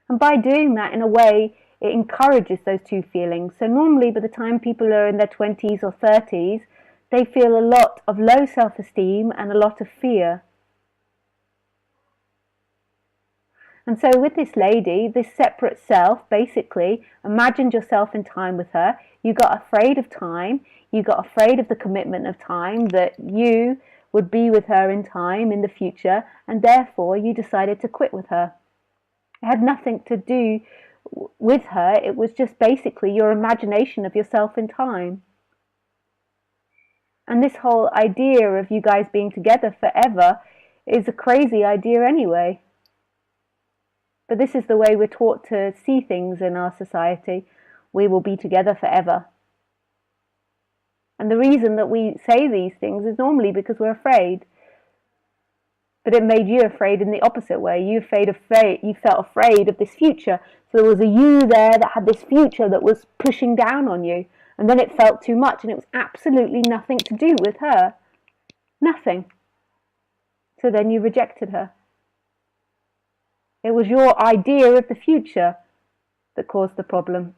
And by doing that, in a way, it encourages those two feelings. So normally by the time people are in their 20s or 30s, they feel a lot of low self-esteem and a lot of fear. And so with this lady, this separate self, basically, imagined yourself in time with her. You got afraid of time. You got afraid of the commitment of time, that you would be with her in time, in the future, and therefore you decided to quit with her. It had nothing to do with her. It was just basically your imagination of yourself in time. And this whole idea of you guys being together forever is a crazy idea anyway. But this is the way we're taught to see things in our society. We will be together forever. And the reason that we say these things is normally because we're afraid. But it made you afraid in the opposite way. You felt afraid of this future. So there was a you there that had this future that was pushing down on you. And then it felt too much, and it was absolutely nothing to do with her. Nothing. So then you rejected her. It was your idea of the future that caused the problem.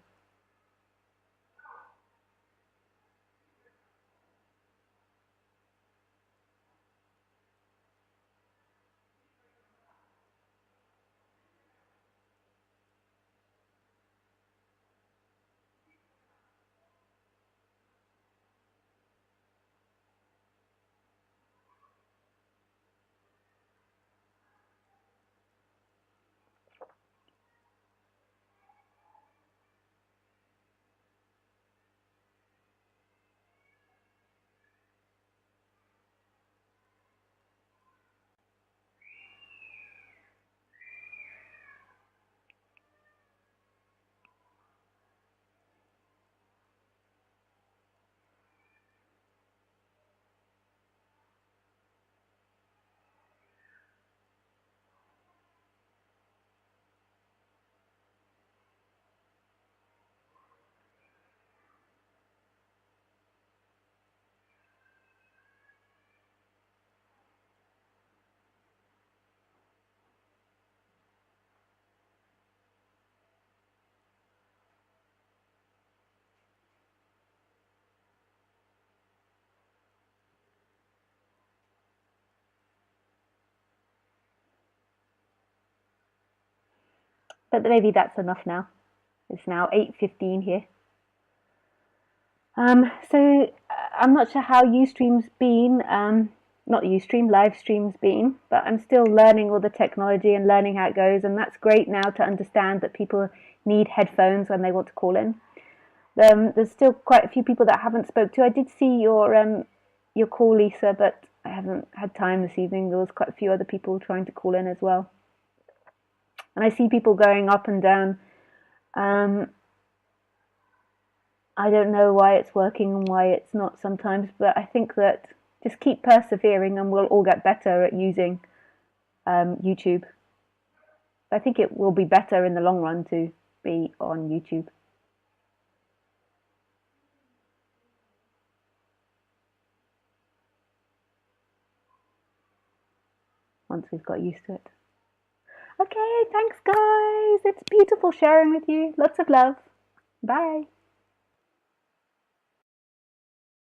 But maybe that's enough now. It's now 8:15 here. So I'm not sure how Ustream's been, not Ustream, Livestream's been, but I'm still learning all the technology and learning how it goes, and that's great now to understand that people need headphones when they want to call in. There's still quite a few people that I haven't spoke to. I did see your call, Lisa, but I haven't had time this evening. There was quite a few other people trying to call in as well. And I see people going up and down. I don't know why it's working and why it's not sometimes, but I think that just keep persevering and we'll all get better at using YouTube. I think it will be better in the long run to be on YouTube. Once we've got used to it. Okay, thanks guys. It's beautiful sharing with you. Lots of love. Bye.